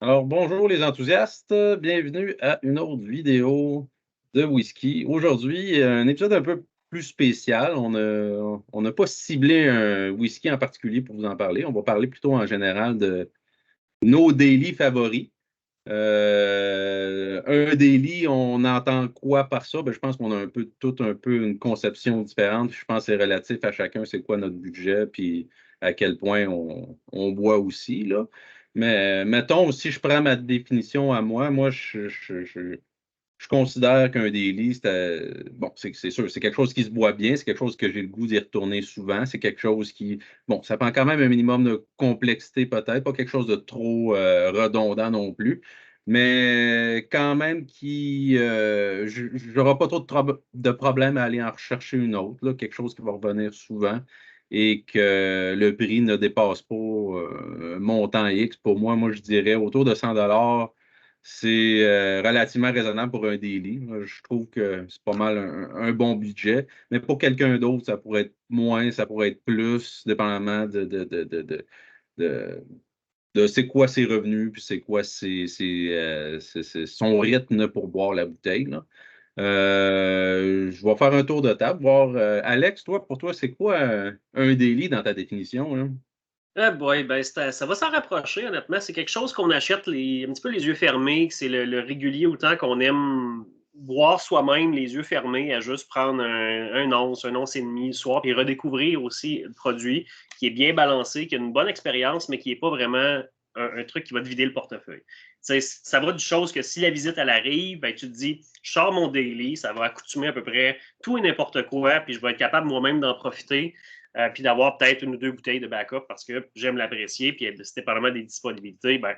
Alors, bonjour les enthousiastes, bienvenue à une autre vidéo de whisky. Aujourd'hui, un épisode un peu plus spécial. On n'a pas ciblé un whisky en particulier pour vous en parler. On va parler plutôt en général de nos daily favoris. Un daily, on entend quoi par ça? Ben, je pense qu'on a un peu une conception différente. Je pense que c'est relatif à chacun, c'est quoi notre budget, puis à quel point on boit aussi, là. Mais mettons, si je prends ma définition à moi, je considère qu'un daily, bon, c'est sûr, c'est quelque chose qui se boit bien, c'est quelque chose que j'ai le goût d'y retourner souvent, c'est quelque chose qui, bon, ça prend quand même un minimum de complexité peut-être, pas quelque chose de trop redondant non plus, mais quand même qui, j'aurai pas trop de problème à aller en rechercher une autre, là, quelque chose qui va revenir souvent et que le prix ne dépasse pas un montant X. Pour moi, je dirais autour de 100 $. C'est relativement raisonnable pour un daily. Moi, je trouve que c'est pas mal un bon budget. Mais pour quelqu'un d'autre, ça pourrait être moins, ça pourrait être plus, dépendamment de, de c'est quoi ses revenus, puis c'est quoi son rythme pour boire la bouteille, là. Je vais faire un tour de table, voir. Alex, toi, pour toi, c'est quoi un daily dans ta définition, là? Ah boy, ben ça va s'en rapprocher, honnêtement. C'est quelque chose qu'on achète un petit peu les yeux fermés, que c'est le régulier autant qu'on aime boire soi-même les yeux fermés, à juste prendre un once et demi le soir, puis redécouvrir aussi le produit qui est bien balancé, qui a une bonne expérience, mais qui n'est pas vraiment un truc qui va te vider le portefeuille. Ça va du chose que si la visite elle arrive, ben, tu te dis, je sors mon daily, ça va accoutumer à peu près tout et n'importe quoi, puis je vais être capable moi-même d'en profiter. Puis d'avoir peut-être une ou deux bouteilles de backup parce que j'aime l'apprécier. Puis dépendamment des disponibilités, ben,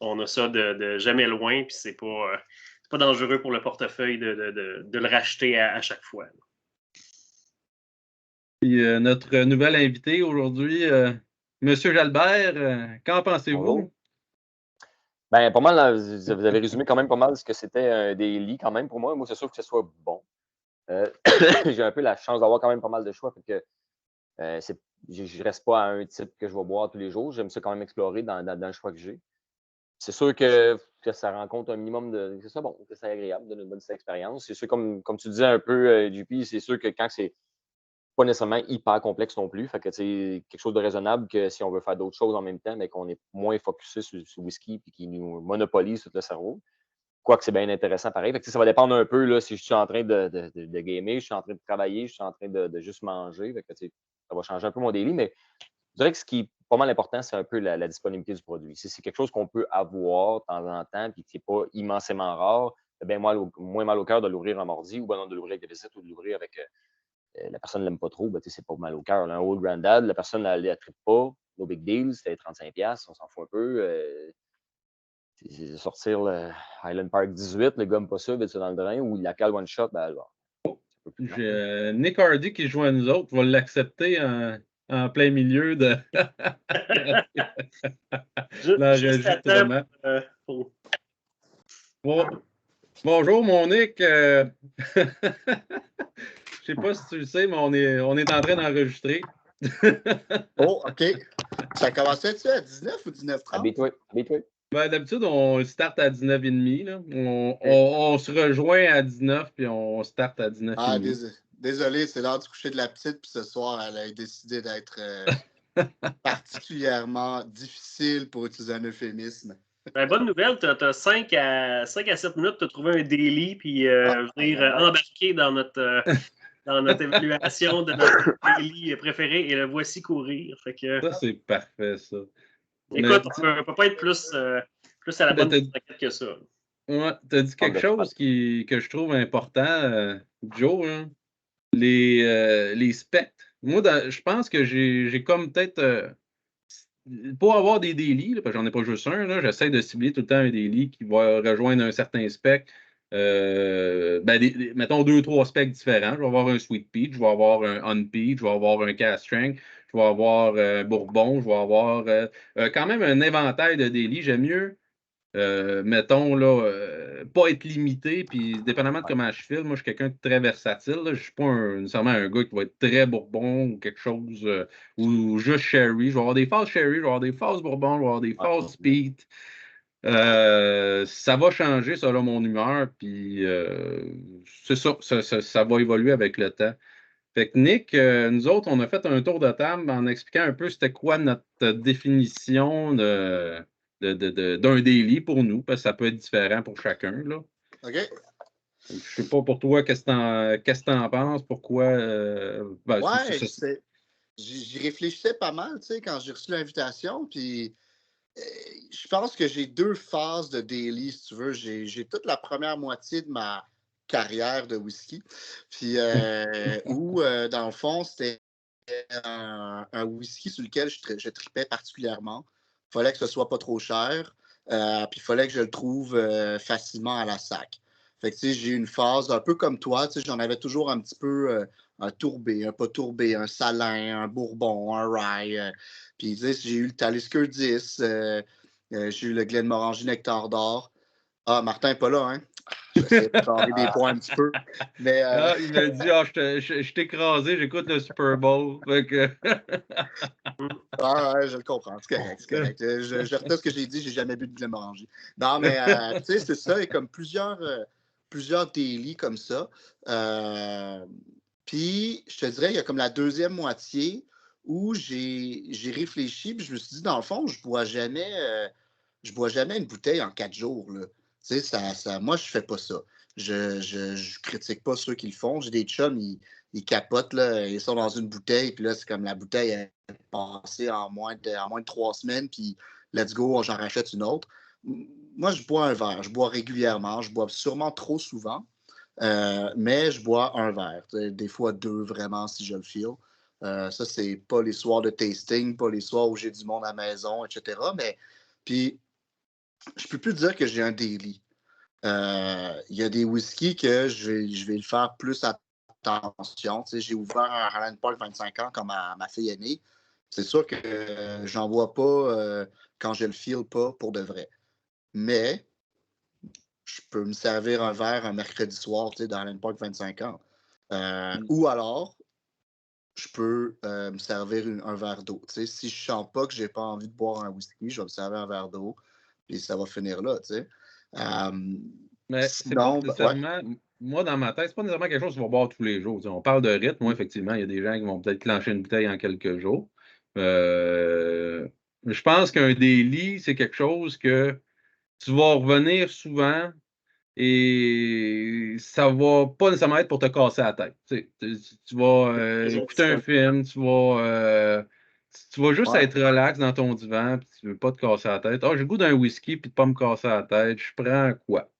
on a ça de jamais loin. Puis c'est pas dangereux pour le portefeuille de le racheter à chaque fois. Puis notre nouvel invité aujourd'hui, Monsieur Jalbert, qu'en Bonjour. pensez-vous? Ben, pas mal, vous avez résumé quand même pas mal ce que c'était un daily quand même pour moi. Moi, c'est sûr que ce soit bon. Euh, j'ai un peu la chance d'avoir quand même pas mal de choix. Fait que, je reste pas à un type que je vais boire tous les jours. J'aime ça quand même explorer dans le choix que j'ai. C'est sûr que ça rencontre un minimum de. C'est ça, bon, que c'est agréable, donne une bonne expérience. C'est sûr, comme tu disais un peu, JP, c'est sûr que quand c'est pas nécessairement hyper complexe non plus. Fait que c'est quelque chose de raisonnable que si on veut faire d'autres choses en même temps, mais qu'on est moins focusé sur le whisky et qui nous monopolise tout le cerveau. Quoique c'est bien intéressant pareil. Fait que, ça va dépendre un peu là, si je suis en train de gamer, je suis en train de travailler, je suis en train de juste manger. Fait que, ça va changer un peu mon daily, mais je dirais que ce qui est pas mal important, c'est un peu la disponibilité du produit. Si c'est quelque chose qu'on peut avoir de temps en temps et qui n'est pas immensément rare, bien moins mal au cœur de l'ouvrir en mardi ou ben non, de l'ouvrir avec des visites ou de l'ouvrir avec la personne ne l'aime pas trop, ben, c'est pas mal au cœur. Un Old Grandad, la personne ne la tripe pas, no big deal, c'était 35$, on s'en fout un peu. C'est sortir le Highland Park 18, le gomme pas ça, vite ça dans le drain, ou la cale one shot, ben alors, c'est un peu plus J'ai plate. Nick Hardy qui joue à nous autres, va l'accepter en plein milieu de Juste à temps l'enregistrement. pour- Bon, bonjour, mon Nick. Je sais pas si tu le sais, mais on est en train d'enregistrer. Oh, OK. Ça commençait-tu à 19 ou 19h30? Habille-toi. Ben, d'habitude, on start à 19h30, là. OK. On se rejoint à 19 puis on start à Ah, 19h30. désolé, c'est l'heure du coucher de la petite, puis ce soir, elle a décidé d'être particulièrement difficile pour utiliser un euphémisme. Ben, bonne nouvelle, tu as 5 à 7 minutes, tu as trouvé un daily, puis embarquer dans notre évaluation de notre daily préféré et le voici courir. Fait que, Ça, c'est parfait, ça. Mais écoute, on ne peut pas être plus à la bonne raquette que ça. ouais, t'as dit quelque chose que je trouve important, Joe, hein, les specs. Moi, je pense que j'ai comme peut-être, pour avoir des daily, là, parce que j'en ai pas juste un, là, j'essaie de cibler tout le temps un daily qui va rejoindre un certain spec. Ben, mettons deux, trois specs différents. Je vais avoir un Sweet Peach, je vais avoir un On Peach, je vais avoir un Cask Strength, je vais avoir un Bourbon, je vais avoir quand même un éventail de daily. J'aime mieux mettons, là, pas être limité, puis dépendamment de Ouais. comment je file, moi, je suis quelqu'un de très versatile. Là. Je ne suis pas nécessairement un gars qui va être très bourbon ou quelque chose, ou juste sherry. Je vais avoir des phases sherry, je vais avoir des phases bourbon, je vais avoir des Ouais. phases peat. Ça va changer selon mon humeur, puis c'est ça va évoluer avec le temps. Fait que Nick, nous autres, on a fait un tour de table en expliquant un peu c'était quoi notre définition d'un daily pour nous, parce que ça peut être différent pour chacun, là. OK. Je sais pas pour toi, qu'est-ce que t'en penses? Pourquoi? Ouais, j'y réfléchissais pas mal, tu sais, quand j'ai reçu l'invitation, puis je pense que j'ai 2 phases de daily, si tu veux. J'ai toute la première moitié de ma carrière de whisky, puis où, dans le fond, c'était un whisky sur lequel je tripais particulièrement. Il fallait que ce soit pas trop cher, puis il fallait que je le trouve facilement à la sac. Fait que, tu sais, j'ai eu une phase un peu comme toi, tu sais, j'en avais toujours un petit peu un tourbé, un pas tourbé, un salin, un bourbon, un rye. Puis, tu sais, j'ai eu le Talisker 10, j'ai eu le Glenmorangie Nectar d'Or. Ah, Martin n'est pas là, hein? J'essaie de carrer des points un petit peu. Mais, il m'a dit, je t'ai écrasé, j'écoute le Super Bowl. Fait que... Ah, ouais, je le comprends. C'est correct, c'est correct. Je retire ce que j'ai dit, j'ai jamais bu de Glenmorangie. Non, mais tu sais, c'est ça. Il y a comme plusieurs délits comme ça. Puis, je te dirais, il y a comme la deuxième moitié où j'ai réfléchi, puis je me suis dit, dans le fond, je bois jamais une bouteille en 4 jours, là. Tu sais, moi, je fais pas ça. Je critique pas ceux qui le font. J'ai des chums, ils capotent, là. Ils sont dans une bouteille, puis là, c'est comme la bouteille est passée en moins de 3 semaines, puis let's go, j'en rachète une autre. Moi, je bois un verre. Je bois régulièrement. Je bois sûrement trop souvent, mais je bois un verre. Des fois 2, vraiment, si je le feel. Ça, c'est pas les soirs de tasting, pas les soirs où j'ai du monde à la maison, etc. Mais, puis, je peux plus dire que j'ai un daily. Il y a des whiskies que je vais le faire plus attention. Tu sais, j'ai ouvert un Highland Park 25 ans comme ma fille aînée. C'est sûr que j'en bois pas quand je le feel pas pour de vrai. Mais je peux me servir un verre un mercredi soir, tu sais, dans Highland Park 25 ans. Ou alors, je peux me servir un verre d'eau. Tu sais, si je sens pas que j'ai pas envie de boire un whisky, je vais me servir un verre d'eau, puis ça va finir là, tu sais. Mais c'est pas Sinon, ouais. nécessairement, moi, dans ma tête, c'est pas nécessairement quelque chose qu'on va boire tous les jours. Tu sais, on parle de rythme, moi, effectivement, il y a des gens qui vont peut-être clencher une bouteille en quelques jours. Je pense qu'un daily, c'est quelque chose que tu vas revenir souvent et ça va pas nécessairement être pour te casser la tête. Tu vas Toujours écouter un fun. film, tu vas juste Ouais. être relax dans ton divan, puis tu veux pas te casser la tête. Ah, j'ai le goût d'un whisky, puis de pas me casser la tête. Je prends quoi?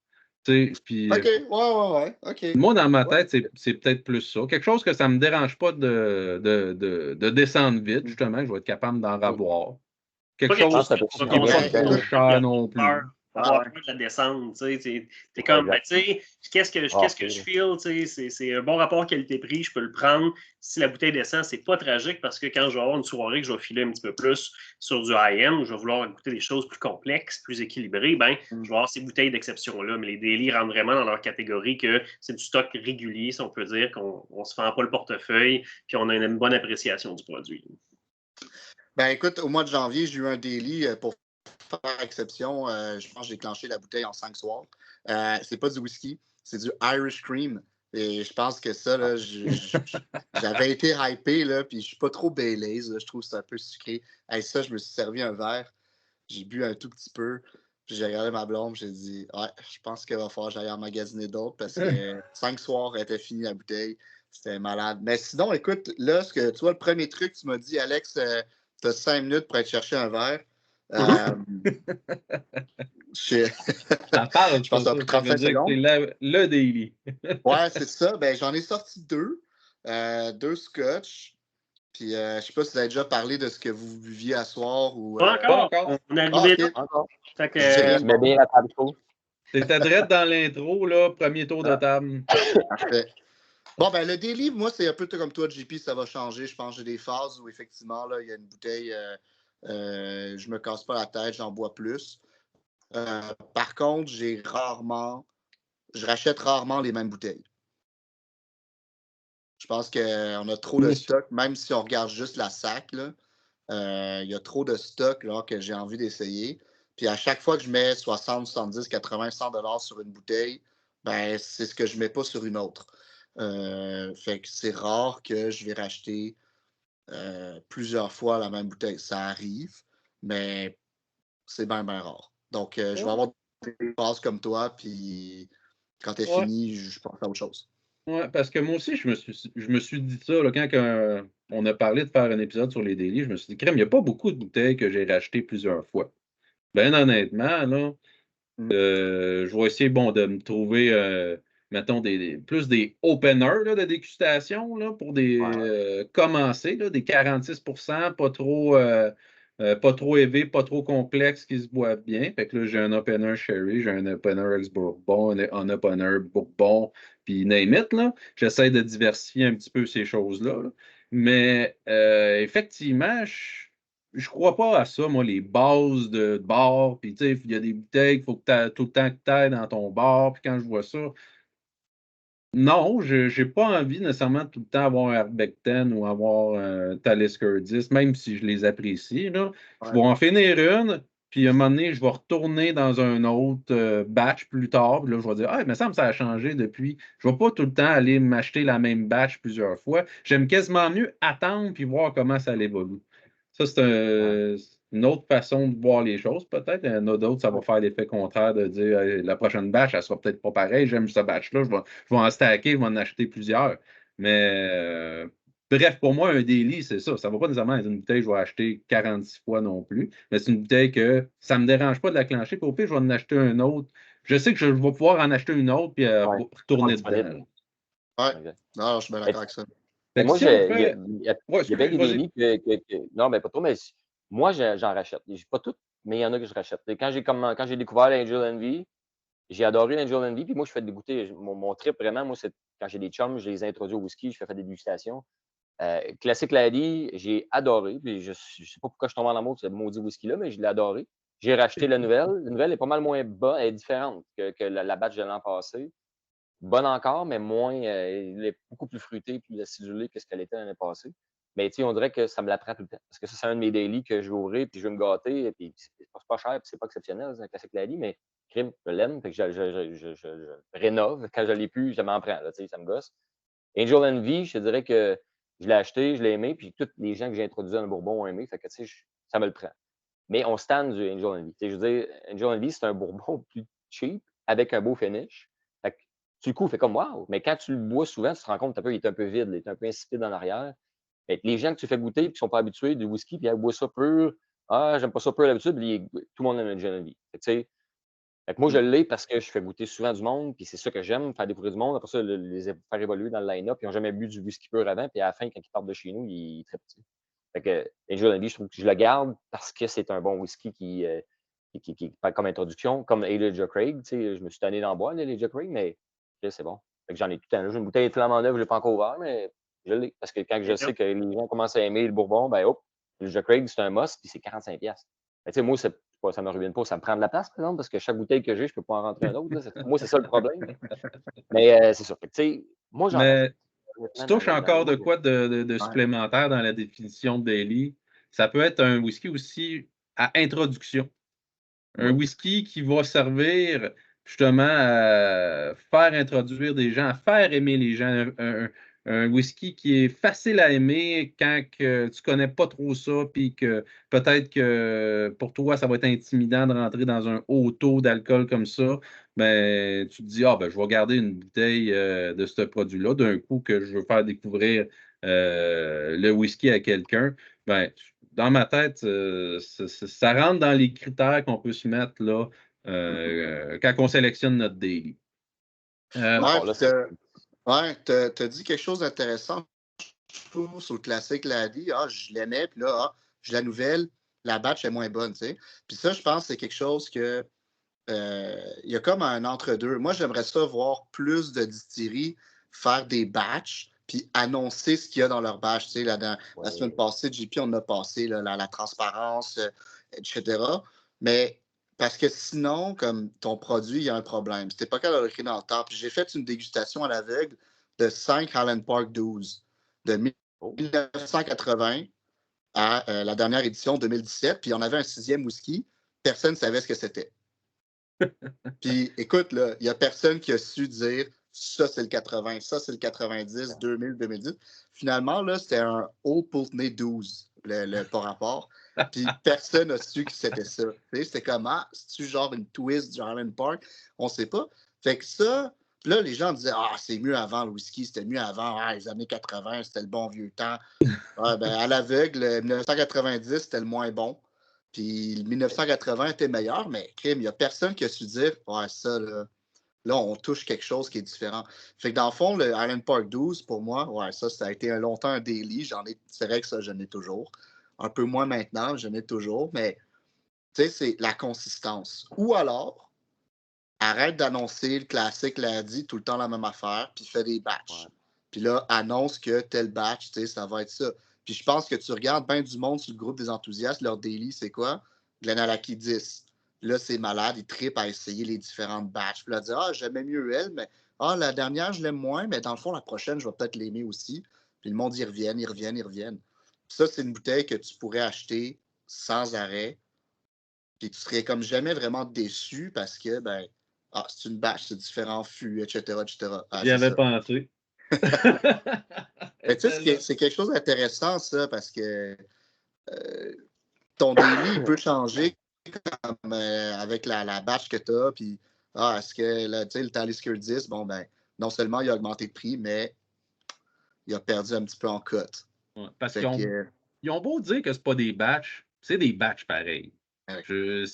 Tu sais, puis OK, ouais, OK. moi, dans ma Ouais. tête, c'est peut-être plus ça. Quelque chose que ça me dérange pas de descendre vite, justement, que je vais être capable d'en raboire. Quelque Pas quelque Je chose pense chose que que ça peut tu vas qui ne va pas Ben, me consommer coûter écoute, cher puis non peur, plus. avoir ouais. peur de la descente. Tu sais, t'es Ouais, comme, ben, exact. tu sais, qu'est-ce que je feel, tu sais, c'est un bon rapport qualité-prix, je peux le prendre. Si la bouteille descend, c'est pas tragique parce que quand je vais avoir une soirée que je vais filer un petit peu plus sur du high-end, où je vais vouloir goûter des choses plus complexes, plus équilibrées, ben, je vais avoir ces bouteilles d'exception-là. Mais les délits rentrent vraiment dans leur catégorie que c'est du stock régulier, si on peut dire, qu'on ne se fend pas le portefeuille, puis on a une bonne appréciation du produit. Ben, écoute, au mois de janvier, j'ai eu un daily pour faire exception. Je pense que j'ai clenché la bouteille en 5 soirs. C'est pas du whisky, c'est du Irish Cream. Et je pense que ça, là, j'avais été hypé, là, puis je suis pas trop Baileys, là, je trouve que c'est un peu sucré. Hey, ça, je me suis servi un verre, j'ai bu un tout petit peu, puis j'ai regardé ma blonde, j'ai dit, ouais, je pense qu'il va falloir que j'aille en magasiner d'autres parce que 5 soirs, elle était finie la bouteille. C'était malade. Mais sinon, écoute, là, tu vois, le premier truc, tu m'as dit, Alex, tu as 5 minutes pour aller chercher un verre. Je, Ça parle, je pense que ça. ça a Ça pris veut 35 dire que c'est secondes. le daily. Ouais, c'est ça. Ben, j'en ai sorti deux scotch. Puis, je sais pas si vous avez déjà parlé de ce que vous buviez à soir ou. Pas Pas encore. encore. On est Ah, arrivé là. ok. Encore. Fait que, Je dis rien Tu de mets bon. bien la table chaude. T'étais direct dans l'intro, là, premier tour de Ah, table. parfait. Bon, ben, le daily, moi, c'est un peu comme toi, JP, ça va changer. Je pense que j'ai des phases où, effectivement, là, il y a une bouteille, je me casse pas la tête, j'en bois plus. Par contre, je rachète rarement les mêmes bouteilles. Je pense qu'on a trop de stock, même si on regarde juste la sac, là. Il y a trop de stock là, que j'ai envie d'essayer. Puis à chaque fois que je mets 60, 70, 80, 100 $ sur une bouteille, ben, c'est ce que je ne mets pas sur une autre. Fait que c'est rare que je vais racheter plusieurs fois la même bouteille. Ça arrive, mais c'est bien, bien rare. Donc, je vais avoir des phases comme toi, puis quand tu es fini, je pense à autre chose. Ouais, parce que moi aussi, je me suis dit ça là, quand on a parlé de faire un épisode sur les délits. Je me suis dit, crème, il n'y a pas beaucoup de bouteilles que j'ai rachetées plusieurs fois. Ben honnêtement, là, je vais essayer de me trouver, mettons, plus des openers là, de dégustation là, pour commencer, là, des 46%, pas trop élevé, pas trop complexe, qui se boivent bien. Fait que là, j'ai un opener sherry, j'ai un opener ex-bourbon, un opener bourbon, puis name it, là. J'essaie de diversifier un petit peu ces choses-là. Là. Mais effectivement, je crois pas à ça, moi, les bases de bar, puis tu sais, il y a des bouteilles qu'il faut que tu tout le temps que tu ailles dans ton bar, puis quand je vois ça, non, je n'ai pas envie nécessairement tout le temps avoir un Arbechten ou avoir un Talisker 10, même si je les apprécie, là. Je vais en finir une, puis à un moment donné, je vais retourner dans un autre batch plus tard, puis là, je vais dire, ah, il me semble que ça a changé depuis. Je ne vais pas tout le temps aller m'acheter la même batch plusieurs fois. J'aime quasiment mieux attendre puis voir comment ça évolue. Ça, c'est une autre façon de voir les choses, peut-être. Il y en a d'autres, ça va faire l'effet contraire de dire hey, la prochaine batch, elle sera peut-être pas pareille. J'aime ce batch-là, je vais en stacker, je vais en acheter plusieurs. Mais bref, pour moi, un daily, c'est ça. Ça ne va pas nécessairement être une bouteille que je vais acheter 46 fois non plus. Mais c'est une bouteille que ça ne me dérange pas de la clencher. Puis au pire, je vais en acheter un autre. Je sais que je vais pouvoir en acheter une autre puis retourner dedans. Ouais. Non, je suis bien d'accord avec ça. Moi, si il y a bien des vas-y. délits non, mais pas trop, mais moi, j'en rachète. Pas toutes, mais il y en a que je rachète. Quand j'ai découvert l'Angel Envy, j'ai adoré l'Angel Envy, puis moi, je fais dégoûter. Mon trip, vraiment, moi, c'est quand j'ai des chums, je les introduis au whisky, je fais des dégustations. Classic Laddie, j'ai adoré, puis je sais pas pourquoi je tombe en amour de ce maudit whisky-là, mais je l'ai adoré. J'ai racheté la nouvelle. La nouvelle est pas mal moins bonne, elle est différente que la batch de l'an passé. Bonne encore, mais moins, elle est beaucoup plus fruitée, plus acidulée que ce qu'elle était l'année passée. Mais tu sais, on dirait que ça me la prend tout le temps. Parce que ça, c'est un de mes daily que je vais ouvrir, puis je vais me gâter, et puis c'est pas cher, puis c'est pas exceptionnel, c'est un classique Laddie, mais crime, je l'aime, fait que je rénove. Quand je l'ai plus, je m'en prends, là, tu sais, ça me gosse. Angel Envy, je te dirais que je l'ai acheté, je l'ai aimé, puis tous les gens que j'ai introduits dans le Bourbon ont aimé, fait que tu sais, ça me le prend. Mais on stand du Angel Envy. Je veux dire, Angel Envy, c'est un Bourbon plus cheap, avec un beau finish. Fait que, sur le coup, fait comme wow. Mais quand tu le bois souvent, tu te rends compte qu'il est un peu vide, il est un peu insipide en arrière. Fait que les gens que tu fais goûter et qui ne sont pas habitués du whisky, puis ils boivent ça pur. Ah, j'aime pas ça pur d'habitude, tout le monde aime le Angel Envy. Fait que moi, je l'ai parce que je fais goûter souvent du monde, puis c'est ça que j'aime, faire découvrir du monde. Après ça, les faire évoluer dans le line-up. Ils n'ont jamais bu du whisky pur avant, puis à la fin, quand ils partent de chez nous, ils sont très petits. Fait que Angel Envy, je trouve que je le garde parce que c'est un bon whisky qui comme introduction, comme Elijah Craig. Je me suis tanné d'en boire, Elijah Craig, mais c'est bon. Fait que j'en ai tout le temps. J'ai une bouteille flamand neuve, je ne l'ai pas encore ouvert, mais je l'ai. Parce que quand je sais que les gens commencent à aimer le Bourbon, ben hop, Elijah Craig, c'est un must, puis c'est 45$. Moi, ça ne me ruine pas, ça me prend de la place, par exemple, parce que chaque bouteille que j'ai, je ne peux pas en rentrer un autre. Moi, c'est ça le problème. Mais c'est ça. Moi, j'en rachète. Tu touches encore de quoi de supplémentaire dans la définition de daily. Ça peut être un whisky aussi à introduction. Un whisky qui va servir justement à faire introduire des gens, à faire aimer les gens. Un whisky qui est facile à aimer quand que tu connais pas trop ça, puis que peut-être que pour toi, ça va être intimidant de rentrer dans un haut taux d'alcool comme ça. Ben, tu te dis, ah, ben, je vais garder une bouteille de ce produit-là d'un coup que je veux faire découvrir le whisky à quelqu'un. Ben, dans ma tête, ça rentre dans les critères qu'on peut se mettre là, quand on sélectionne notre daily. Tu as dit quelque chose d'intéressant sur le classique Laddie. Ah, je l'aimais, puis là, je la nouvelle, la batch est moins bonne. T'sais. Puis ça, je pense que c'est quelque chose que. Il y a comme un entre-deux. Moi, j'aimerais ça voir plus de distilleries faire des batchs puis annoncer ce qu'il y a dans leur batch. Tu sais, la semaine passée, JP, on a passé là, la transparence, etc. Mais parce que sinon, comme ton produit, il y a un problème. C'était pas qu'à écrit dans le temps. Puis j'ai fait une dégustation à l'aveugle de 5 Highland Park 12 de 1980 à la dernière édition 2017. Puis on avait un 6e whisky. personne ne savait ce que c'était. Puis, écoute, il n'y a personne qui a su dire ça, c'est le 80, ça, c'est le 90, 2000, 2010. Finalement, là, c'était un Old Pulteney 12, le par rapport. Puis, personne n'a su que c'était ça. C'était comme, c'est-tu genre une twist du Highland Park? On ne sait pas. Fait que ça, là, les gens disaient, c'est mieux avant le whisky, c'était mieux avant, les années 80, c'était le bon vieux temps. À l'aveugle, 1990, c'était le moins bon. Puis le 1980 était meilleur, mais crime, il n'y a personne qui a su dire ça, là, on touche quelque chose qui est différent. Fait que dans le fond, le Highland Park 12, pour moi, ça a été longtemps un daily. C'est vrai que ça, j'en ai toujours. Un peu moins maintenant, j'en ai toujours, mais tu sais, c'est la consistance. Ou alors, arrête d'annoncer le classique, l'a dit, tout le temps la même affaire, puis fais des batchs. Puis là, annonce que tel batch, tu sais, ça va être ça. Puis je pense que tu regardes bien du monde sur le groupe des enthousiastes, leur daily, c'est quoi? Glenallachie 10. Là, c'est malade, ils trippent à essayer les différentes batchs. Puis là, dire, j'aimais mieux elle, mais la dernière, je l'aime moins, mais dans le fond, la prochaine, je vais peut-être l'aimer aussi. Puis le monde, ils reviennent. Puis ça, c'est une bouteille que tu pourrais acheter sans arrêt. Puis tu serais comme jamais vraiment déçu parce que, c'est une batch, c'est différents fûts, etc., etc. J'y avais pensé. Tu sais, c'est quelque chose d'intéressant, ça, parce que ton daily, il peut changer comme, avec la batch que tu as. Puis, est-ce que le Talisker 10, non seulement il a augmenté de prix, mais il a perdu un petit peu en cote. Ouais, parce qu'ils ont beau dire que c'est pas des batchs, c'est des batchs pareils. Ouais. Tu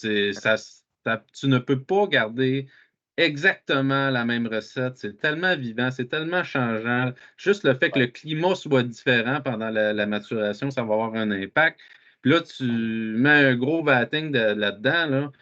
ne peux pas garder exactement la même recette. C'est tellement vivant, c'est tellement changeant. Juste le fait que le climat soit différent pendant la maturation, ça va avoir un impact. Puis là, tu mets un gros vatting là-dedans. Là.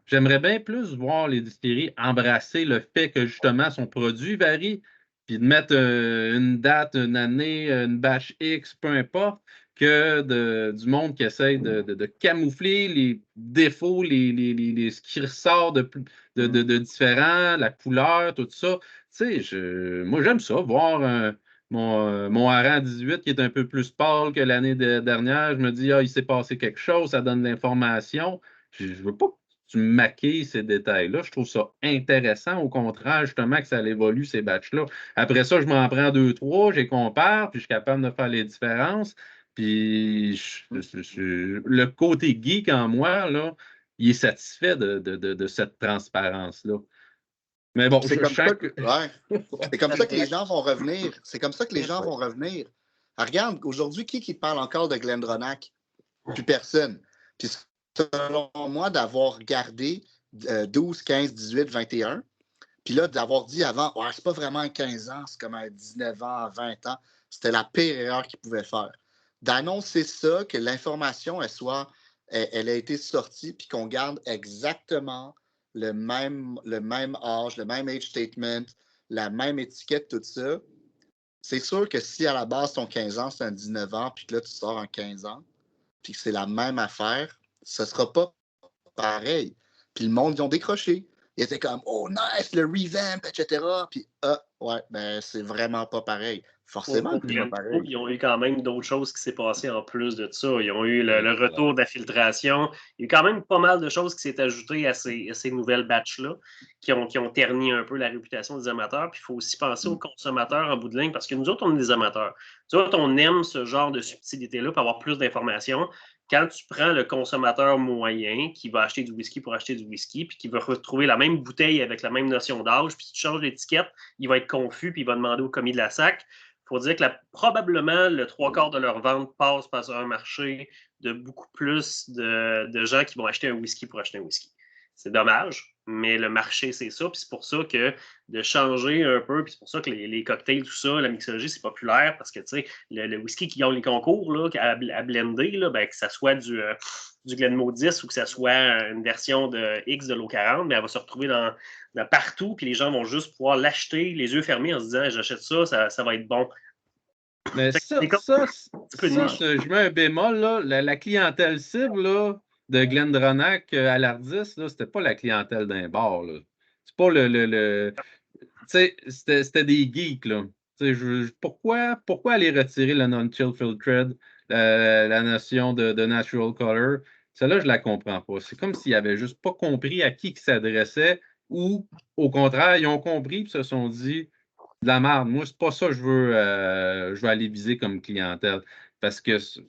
J'aimerais bien plus voir les distilleries embrasser le fait que justement son produit varie, puis de mettre une date, une année, une batch X, peu importe, que du monde qui essaye de camoufler les défauts, ce qui ressort de différent, la couleur, tout ça. Tu sais, moi, j'aime ça, voir mon hareng 18 qui est un peu plus pâle que l'année dernière. Je me dis, il s'est passé quelque chose, ça donne de l'information. Je ne veux pas que tu maquilles ces détails-là. Je trouve ça intéressant. Au contraire, justement, que ça évolue, ces batchs-là. Après ça, je m'en prends 2, 3, je les compare, puis je suis capable de faire les différences. Puis le côté geek en moi, là, il est satisfait de cette transparence-là. Mais bon, c'est comme ça que les gens vont revenir. C'est comme ça que les gens vont revenir. Regarde, aujourd'hui, qui parle encore de GlenDronach? Plus personne. Puis selon moi, d'avoir gardé 12, 15, 18, 21, puis là, d'avoir dit avant, c'est pas vraiment 15 ans, c'est comme à 19 ans, 20 ans, c'était la pire erreur qu'ils pouvaient faire. D'annoncer ça, que l'information, elle a été sortie, puis qu'on garde exactement le même âge, le même age statement, la même étiquette, tout ça. C'est sûr que si à la base, ton 15 ans, c'est un 19 ans, puis que là, tu sors en 15 ans, puis que c'est la même affaire, ce ne sera pas pareil. Puis le monde, ils ont décroché. Ils étaient comme, oh nice, le revamp, etc. Puis, c'est vraiment pas pareil. Forcément, c'est pas pareil. Ils ont eu quand même d'autres choses qui s'est passées en plus de ça. Ils ont eu le retour de la filtration. Il y a eu quand même pas mal de choses qui s'est ajoutées à ces nouvelles batches-là qui ont terni un peu la réputation des amateurs. Puis il faut aussi penser aux consommateurs en bout de ligne parce que nous autres, on est des amateurs. Nous autres, on aime ce genre de subtilité-là pour avoir plus d'informations. Quand tu prends le consommateur moyen qui va acheter du whisky pour acheter du whisky, puis qui va retrouver la même bouteille avec la même notion d'âge, puis tu changes l'étiquette, il va être confus, puis il va demander au commis de la SAC. Il faut dire que probablement le 3/4 de leur vente passe par un marché de beaucoup plus de gens qui vont acheter un whisky pour acheter un whisky. C'est dommage, mais le marché, c'est ça. Puis c'est pour ça que de changer un peu, puis c'est pour ça que les cocktails, tout ça, la mixologie, c'est populaire parce que, tu sais, le whisky qui gagne les concours là, à blender, là, que ça soit du Glenmoe 10 ou que ça soit une version de X de l'eau 40, mais elle va se retrouver dans partout, puis les gens vont juste pouvoir l'acheter les yeux fermés en se disant j'achète ça va être bon. Mais je mets un bémol, là, la clientèle cible là, de GlenDronach à l'Ardis, c'était pas la clientèle d'un bar. C'est pas tu sais, c'était des geeks, là. Pourquoi aller retirer le non-chill filtered, la notion de natural color? celle-là, je la comprends pas. C'est comme s'ils n'avaient juste pas compris à qui ils s'adressaient ou, au contraire, ils ont compris et se sont dit de la merde. Moi, c'est pas ça que je veux aller viser comme clientèle. Parce que c'est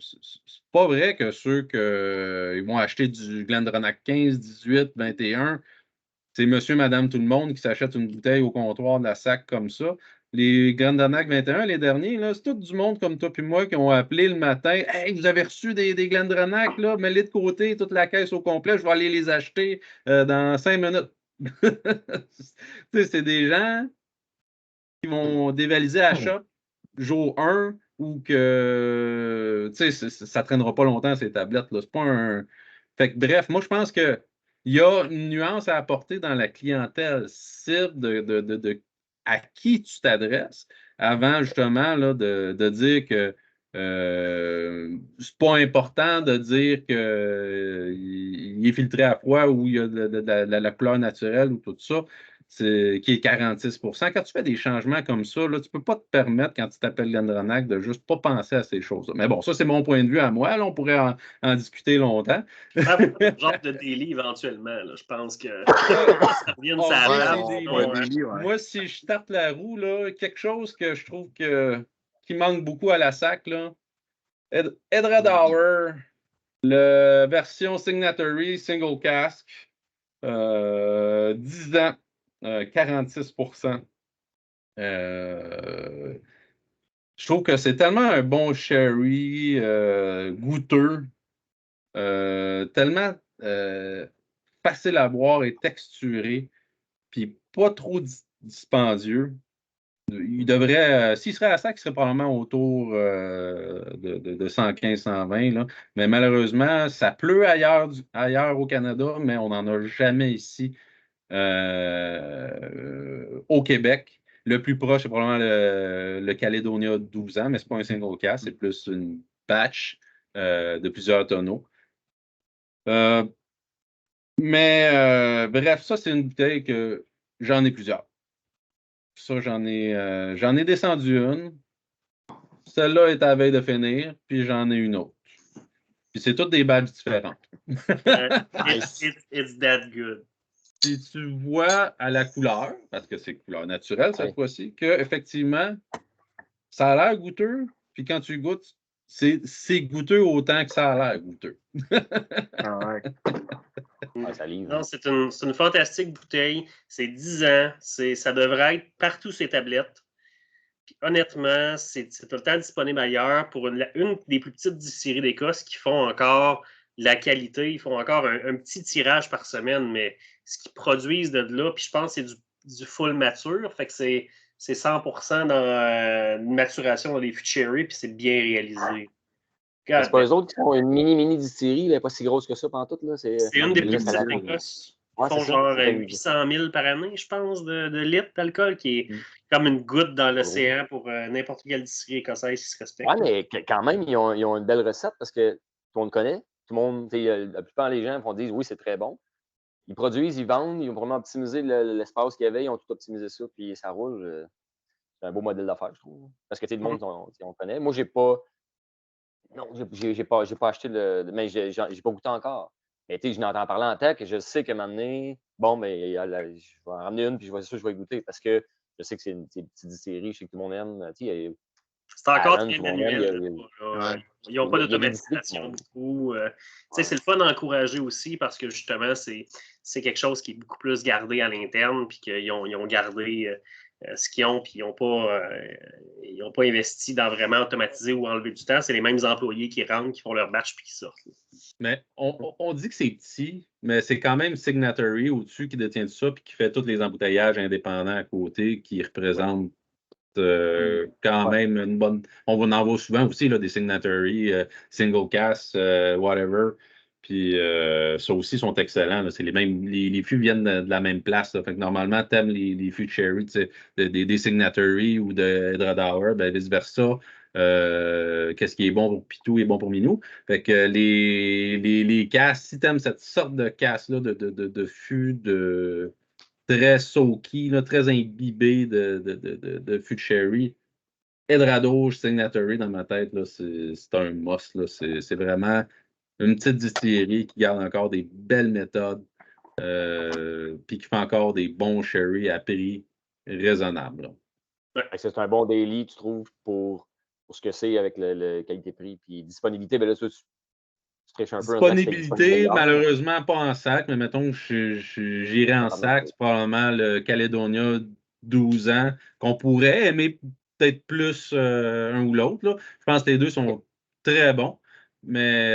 pas vrai que ceux qui vont acheter du GlenDronach 15, 18, 21, c'est monsieur, madame, tout le monde qui s'achète une bouteille au comptoir de la SAC comme ça. Les GlenDronach 21, les derniers, là, c'est tout du monde comme toi et moi qui ont appelé le matin. Hey, vous avez reçu des GlenDronach, là, mets-les de côté, toute la caisse au complet, je vais aller les acheter dans 5 minutes. C'est des gens qui vont dévaliser à la shop jour 1 ou que ça ne traînera pas longtemps ces tablettes. C'est pas un. Fait que, bref, moi je pense qu'il y a une nuance à apporter dans la clientèle cible à qui tu t'adresses avant justement là, de dire que c'est pas important de dire qu'il est filtré à froid ou il y a de la couleur naturelle ou tout ça qui est 46 Quand tu fais des changements comme ça, là, tu ne peux pas te permettre, quand tu t'appelles GlenDronach, de juste pas penser à ces choses-là. Mais bon, ça, c'est mon point de vue à moi. Là, on pourrait en discuter longtemps. Genre de daily éventuellement. Là. Je pense que ça revient de sa Moi, si je starte la roue, là, quelque chose que je trouve qui manque beaucoup à la SAC, là, Edradour, la version Signatory Single Cask, 10 ans. 46 je trouve que c'est tellement un bon sherry goûteux, tellement facile à boire et texturé, puis pas trop dispendieux. Il devrait, s'il serait à ça, il serait probablement autour de 115-120. Là. Mais malheureusement, ça pleut ailleurs au Canada, mais on n'en a jamais ici. Au Québec. Le plus proche, c'est probablement le Caledonia 12 ans, mais ce n'est pas un single cast, c'est plus une batch de plusieurs tonneaux. Bref, ça, c'est une bouteille que j'en ai plusieurs. Ça, j'en ai descendu une. Celle-là est à la veille de finir, puis j'en ai une autre. Puis c'est toutes des batches différentes. It's that good. Si tu vois à la couleur, parce que c'est couleur naturelle cette fois-ci, qu'effectivement, ça a l'air goûteux, puis quand tu goûtes, c'est goûteux autant que ça a l'air goûteux. Non, c'est une fantastique bouteille. C'est 10 ans. Ça devrait être partout ces tablettes. Puis honnêtement, c'est tout le temps disponible ailleurs pour une des plus petites distilleries d'Écosse qui font encore la qualité. Ils font encore un petit tirage par semaine, mais ce qu'ils produisent de là, puis je pense que c'est du full mature. Fait que c'est 100% dans une maturation dans les fûts de sherry, puis c'est bien réalisé. C'est pas eux autres qui font une mini distillerie, elle n'est pas si grosse que ça pendant tout. C'est une des plus petites d'Écosse. Ils font genre 800 000 par année, je pense, de litres d'alcool, qui est comme une goutte dans l'océan pour n'importe quelle distillerie écossaise qui se respecte. Oui, mais quand même, ils ont une belle recette parce que tout le monde connaît. Tout le monde, la plupart des gens vont dire oui, c'est très bon. Ils produisent, ils vendent, ils ont vraiment optimisé l'espace qu'il y avait, ils ont tout optimisé ça, puis ça roule. C'est un beau modèle d'affaires, je trouve. Parce que tout le monde, on connaît. Moi, j'ai pas. Non, j'ai pas acheté mais j'ai pas goûté encore. Mais tu sais, je n'entends parler en tête que je sais que m'amener, bon, mais je vais en ramener une puis je vais y goûter parce que je sais que c'est une petite distillerie, je sais que tout le monde aime. C'est encore très manuel. Ils n'ont pas d'automatisation beaucoup. C'est le fun d'encourager aussi parce que justement, c'est quelque chose qui est beaucoup plus gardé à l'interne puis qu'ils ont gardé ce qu'ils ont puis ils n'ont pas investi dans vraiment automatiser ou enlever du temps. C'est les mêmes employés qui rentrent, qui font leur batch puis qui sortent. Mais on dit que c'est petit, mais c'est quand même Signatory au-dessus qui détient tout ça puis qui fait tous les embouteillages indépendants à côté qui représentent quand même une bonne. On en voit souvent aussi là, des Signatory, single cast, whatever. Puis ça aussi sont excellents. C'est les fûts viennent de la même place. Là. Fait que normalement, tu aimes les fûts de sherry, des Signatory ou de Edradour, ben vice-versa. Qu'est-ce qui est bon pour Pitou est bon pour Minou. Fait que les casses, si tu aimes cette sorte de casse-là, de fûts très soaky, là, très imbibé de fût de sherry, Edradour Signatory dans ma tête, c'est un must. C'est vraiment une petite distillerie qui garde encore des belles méthodes, puis qui fait encore des bons sherry à prix raisonnable. Ouais. C'est un bon daily, tu trouves, pour ce que c'est avec le qualité-prix. Puis disponibilité, bien là, tu triches un peu. Disponibilité, malheureusement, pas en sac, mais mettons que j'irais en sac, c'est probablement le Caledonia 12 ans, qu'on pourrait aimer peut-être plus un ou l'autre. Je pense que les deux sont très bons. Mais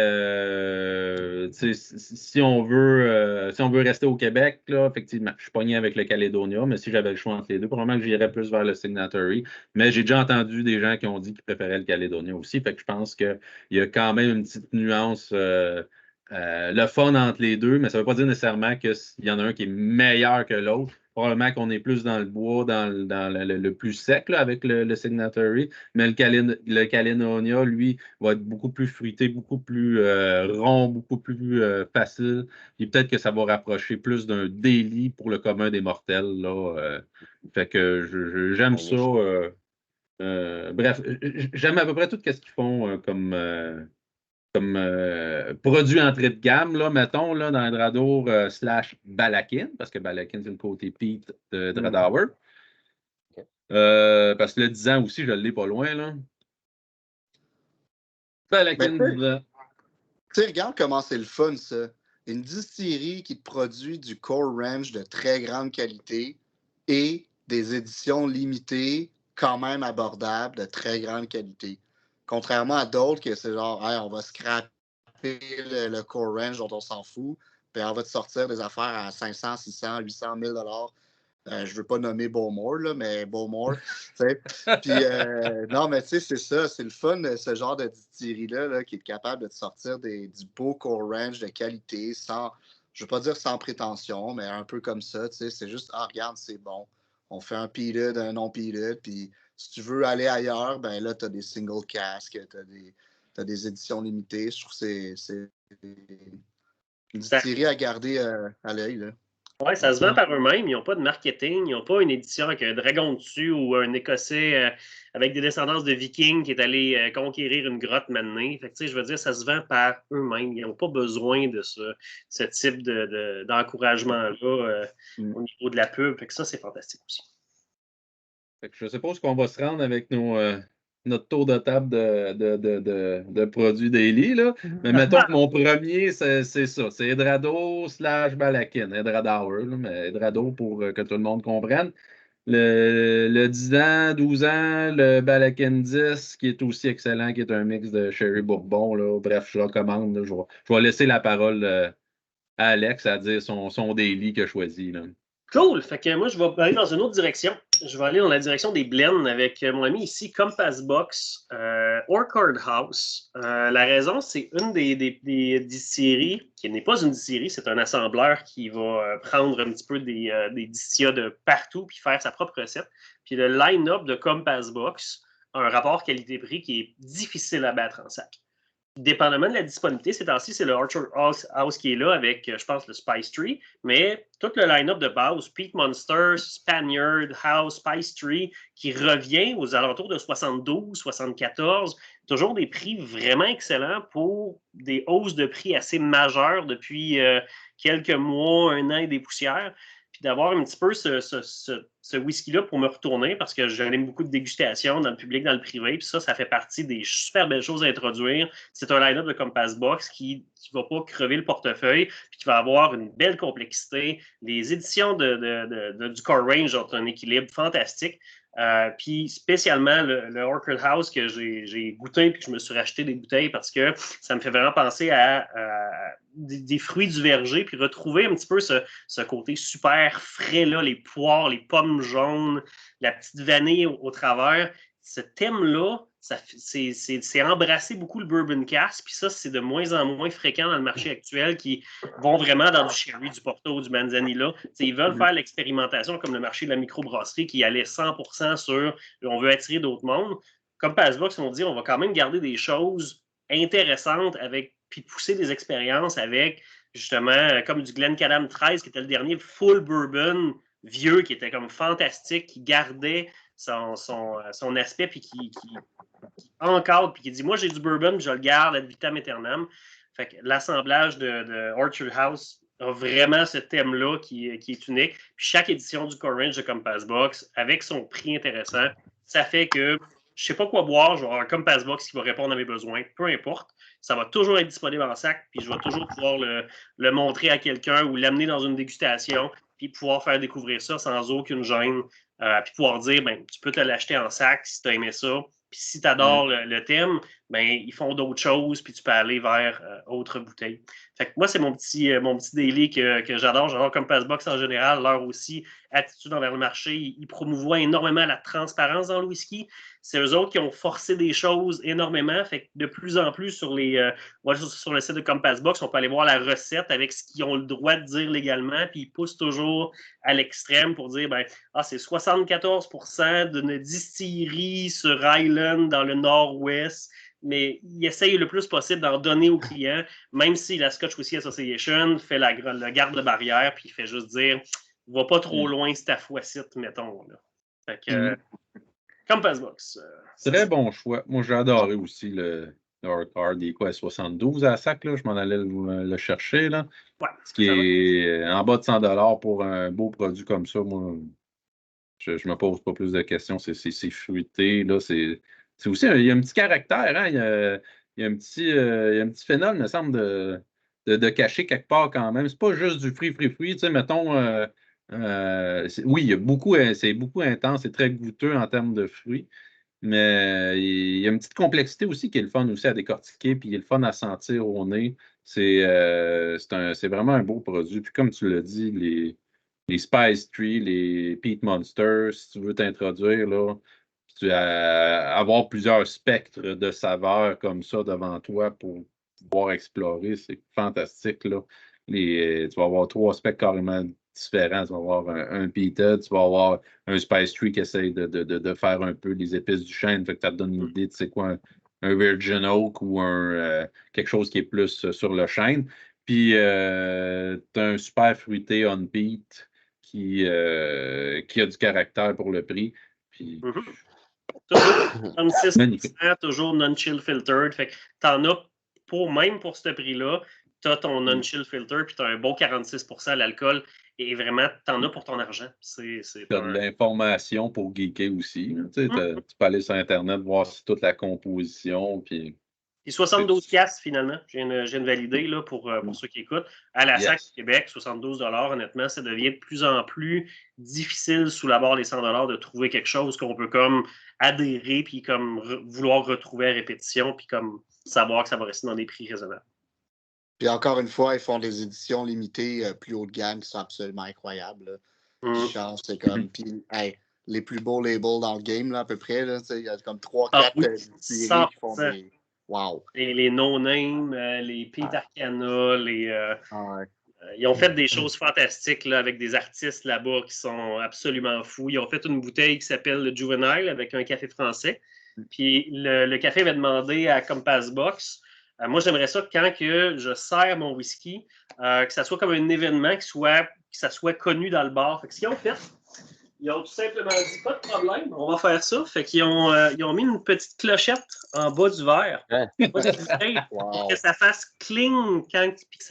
si on veut rester au Québec, là, effectivement, je suis pogné avec le Caledonia, mais si j'avais le choix entre les deux, probablement que j'irais plus vers le Signatory. Mais j'ai déjà entendu des gens qui ont dit qu'ils préféraient le Caledonia aussi. Fait que je pense qu'il y a quand même une petite nuance, le fun entre les deux, mais ça ne veut pas dire nécessairement qu'il y en a un qui est meilleur que l'autre. Probablement qu'on est plus dans le bois, dans le plus sec là, avec le Signatory, mais le Caledonia, lui, va être beaucoup plus fruité, beaucoup plus rond, beaucoup plus facile. Puis peut-être que ça va rapprocher plus d'un daily pour le commun des mortels. Là, fait que j'aime ça. Bref, j'aime à peu près tout ce qu'ils font comme produit entrée de gamme, là, mettons, là, dans Dradour / Balakin, parce que Balakin, c'est le côté Pete de Dradauer. Parce que le 10 ans aussi, je l'ai pas loin, là. Balakin, tu sais, regarde comment c'est le fun, ça. Une distillerie qui te produit du core range de très grande qualité et des éditions limitées quand même abordables de très grande qualité. Contrairement à d'autres que c'est genre, hey, on va scraper le core range dont on s'en fout, puis on va te sortir des affaires à 500, 600, 800 000 je ne veux pas nommer Bowmore, là, mais Bowmore. Puis, non, mais tu sais, c'est ça. C'est le fun, ce genre de distillerie-là, là, qui est capable de te sortir du beau core range de qualité, sans, je ne veux pas dire sans prétention, mais un peu comme ça. Tu sais, c'est juste, ah, regarde, c'est bon. On fait un peated, un non-peated, puis si tu veux aller ailleurs, ben là, tu as des single casks, tu as des éditions limitées. Je trouve que c'est une distillerie à garder à l'œil, là. Oui, ça se vend par eux-mêmes. Ils n'ont pas de marketing. Ils n'ont pas une édition avec un dragon dessus ou un Écossais avec des descendances de Vikings qui est allé conquérir une grotte maintenant. Fait que, je veux dire, ça se vend par eux-mêmes. Ils n'ont pas besoin de ce type d'encouragement-là au niveau de la pub. Fait que ça, c'est fantastique aussi. Fait que je suppose qu'on va se rendre avec notre tour de table de produits daily, là. Mais mettons que mon premier, c'est ça. C'est Edrado / Balakin. Edradauer, mais Edrado pour que tout le monde comprenne. Le 10 ans, 12 ans, le Balakin 10, qui est aussi excellent, qui est un mix de Sherry Bourbon. Là. Bref, je recommande. Là, je vais laisser la parole à Alex à dire son daily qu'il a choisi. Là. Cool! Fait que moi, je vais aller dans une autre direction. Je vais aller dans la direction des blends avec mon ami ici, Compass Box, Orchard House. La raison, c'est une des distilleries, qui n'est pas une distillerie, c'est un assembleur qui va prendre un petit peu des distillats de partout puis faire sa propre recette. Puis le line-up de Compass Box a un rapport qualité-prix qui est difficile à battre en sac. Dépendamment de la disponibilité, ces temps-ci, c'est le Orchard House qui est là avec, je pense, le Spice Tree. Mais tout le line-up de base, Peak Monster, Spaniard, House, Spice Tree, qui revient aux alentours de 72, 74, toujours des prix vraiment excellents pour des hausses de prix assez majeures depuis quelques mois, un an et des poussières. Puis d'avoir un petit peu ce whisky-là pour me retourner parce que j'aime beaucoup de dégustation dans le public, dans le privé. Puis ça fait partie des super belles choses à introduire. C'est un line-up de Compass Box qui ne va pas crever le portefeuille puis qui va avoir une belle complexité. Les éditions du Core Range ont un équilibre fantastique. Puis spécialement le Orchard House que j'ai goûté puis que je me suis racheté des bouteilles parce que ça me fait vraiment penser à des fruits du verger puis retrouver un petit peu ce côté super frais là, les poires, les pommes jaunes, la petite vanille au travers. Ce thème-là, c'est embrasser beaucoup le bourbon cask, puis ça, c'est de moins en moins fréquent dans le marché actuel qui vont vraiment dans du sherry, du porto, du manzanilla. Ils veulent faire l'expérimentation comme le marché de la microbrasserie qui allait 100% sur on veut attirer d'autres mondes. Comme Passbox, on dit on va quand même garder des choses intéressantes puis pousser des expériences avec justement comme du Glencairn 13 qui était le dernier full bourbon vieux qui était comme fantastique, qui gardait son aspect puis qui encadre puis qui dit moi j'ai du bourbon puis je le garde ad vitam aeternam. Fait que l'assemblage de Orchard House a vraiment ce thème-là qui est unique. Puis chaque édition du Core Range de Compass Box, avec son prix intéressant, ça fait que je ne sais pas quoi boire, je vais avoir un Compass Box qui va répondre à mes besoins, peu importe. Ça va toujours être disponible en sac, puis je vais toujours pouvoir le montrer à quelqu'un ou l'amener dans une dégustation, puis pouvoir faire découvrir ça sans aucune gêne, puis pouvoir dire, ben, tu peux te l'acheter en sac si tu as aimé ça. Puis si tu adores le thème, ben, ils font d'autres choses, puis tu peux aller vers autre bouteille. Fait que moi, c'est mon petit daily que j'adore. J'adore Compass Box en général. Leur aussi, attitude envers le marché. Ils promouvoient énormément la transparence dans le whisky. C'est eux autres qui ont forcé des choses énormément. Fait que de plus en plus sur le site de Compass Box, on peut aller voir la recette avec ce qu'ils ont le droit de dire légalement. Puis ils poussent toujours à l'extrême pour dire ben, c'est 74% d'une distillerie sur Island dans le nord-ouest. Mais il essaye le plus possible d'en donner aux clients, même si la Scotch Whisky Association fait le garde-barrière, puis il fait juste dire va pas trop loin cette fois-ci, mettons. Là. Fait que, Compass Box. Très bon choix. Moi, j'ai adoré aussi le Orchard. Il est quoi, 72 à sac, là? Je m'en allais le chercher, là. Ouais, ce qui est en bas de 100$ pour un beau produit comme ça, moi, je me pose pas plus de questions. C'est fruité, là. C'est aussi, il y a un petit caractère, hein? Il y a un petit phénol, me semble, de cacher quelque part quand même. C'est pas juste du fruit. Tu sais, mettons, oui, c'est beaucoup intense, c'est très goûteux en termes de fruits. Mais il y a une petite complexité aussi qui est le fun aussi à décortiquer, puis il est le fun à sentir au nez. C'est vraiment un beau produit. Puis comme tu l'as dit, les Spice Tree, les Peat Monster, si tu veux t'introduire, là, puis avoir plusieurs spectres de saveurs comme ça devant toi pour pouvoir explorer, c'est fantastique, là. Tu vas avoir 3 spectres carrément différents. Tu vas avoir un Peated, tu vas avoir un Spice Tree qui essaye de faire un peu les épices du chêne. Fait que ça te donne une idée de c'est quoi un Virgin Oak ou quelque chose qui est plus sur le chêne. Puis, tu as un super fruité on peat qui a du caractère pour le prix. Puis, toujours 36%, toujours non-chill filtered. Fait que t'en as même pour ce prix-là, tu as ton non-chill filter, puis tu as un beau 46% l'alcool. Et vraiment, tu en as pour ton argent. Tu as de l'information pour geeker aussi. Tu peux aller sur Internet, voir toute la composition. Puis 72$ finalement, je viens de valider là, pour ceux qui écoutent. À la SAC du Québec, 72$, honnêtement, ça devient de plus en plus difficile sous la barre des 100$ de trouver quelque chose qu'on peut comme adhérer puis comme vouloir retrouver à répétition puis comme savoir que ça va rester dans des prix raisonnables. Puis encore une fois, ils font des éditions limitées plus haut de gamme qui sont absolument incroyables. Genre, c'est comme. Puis, les plus beaux labels dans le game, là, à peu près. Il y a comme 3-4 séries qui font des. Wow. Et les no-name, les Pete Arcana, ils ont fait des choses fantastiques là, avec des artistes là-bas qui sont absolument fous. Ils ont fait une bouteille qui s'appelle le Juvenile avec un café français. Puis le café avait demandé à Compass Box. Moi, j'aimerais ça que quand que je sers mon whisky, que ça soit comme un événement, que ça soit connu dans le bar. Fait que ce qu'ils ont fait, ils ont tout simplement dit pas de problème, on va faire ça. Fait qu'ils ont mis une petite clochette en bas du verre. Pour que ça fasse cling puis que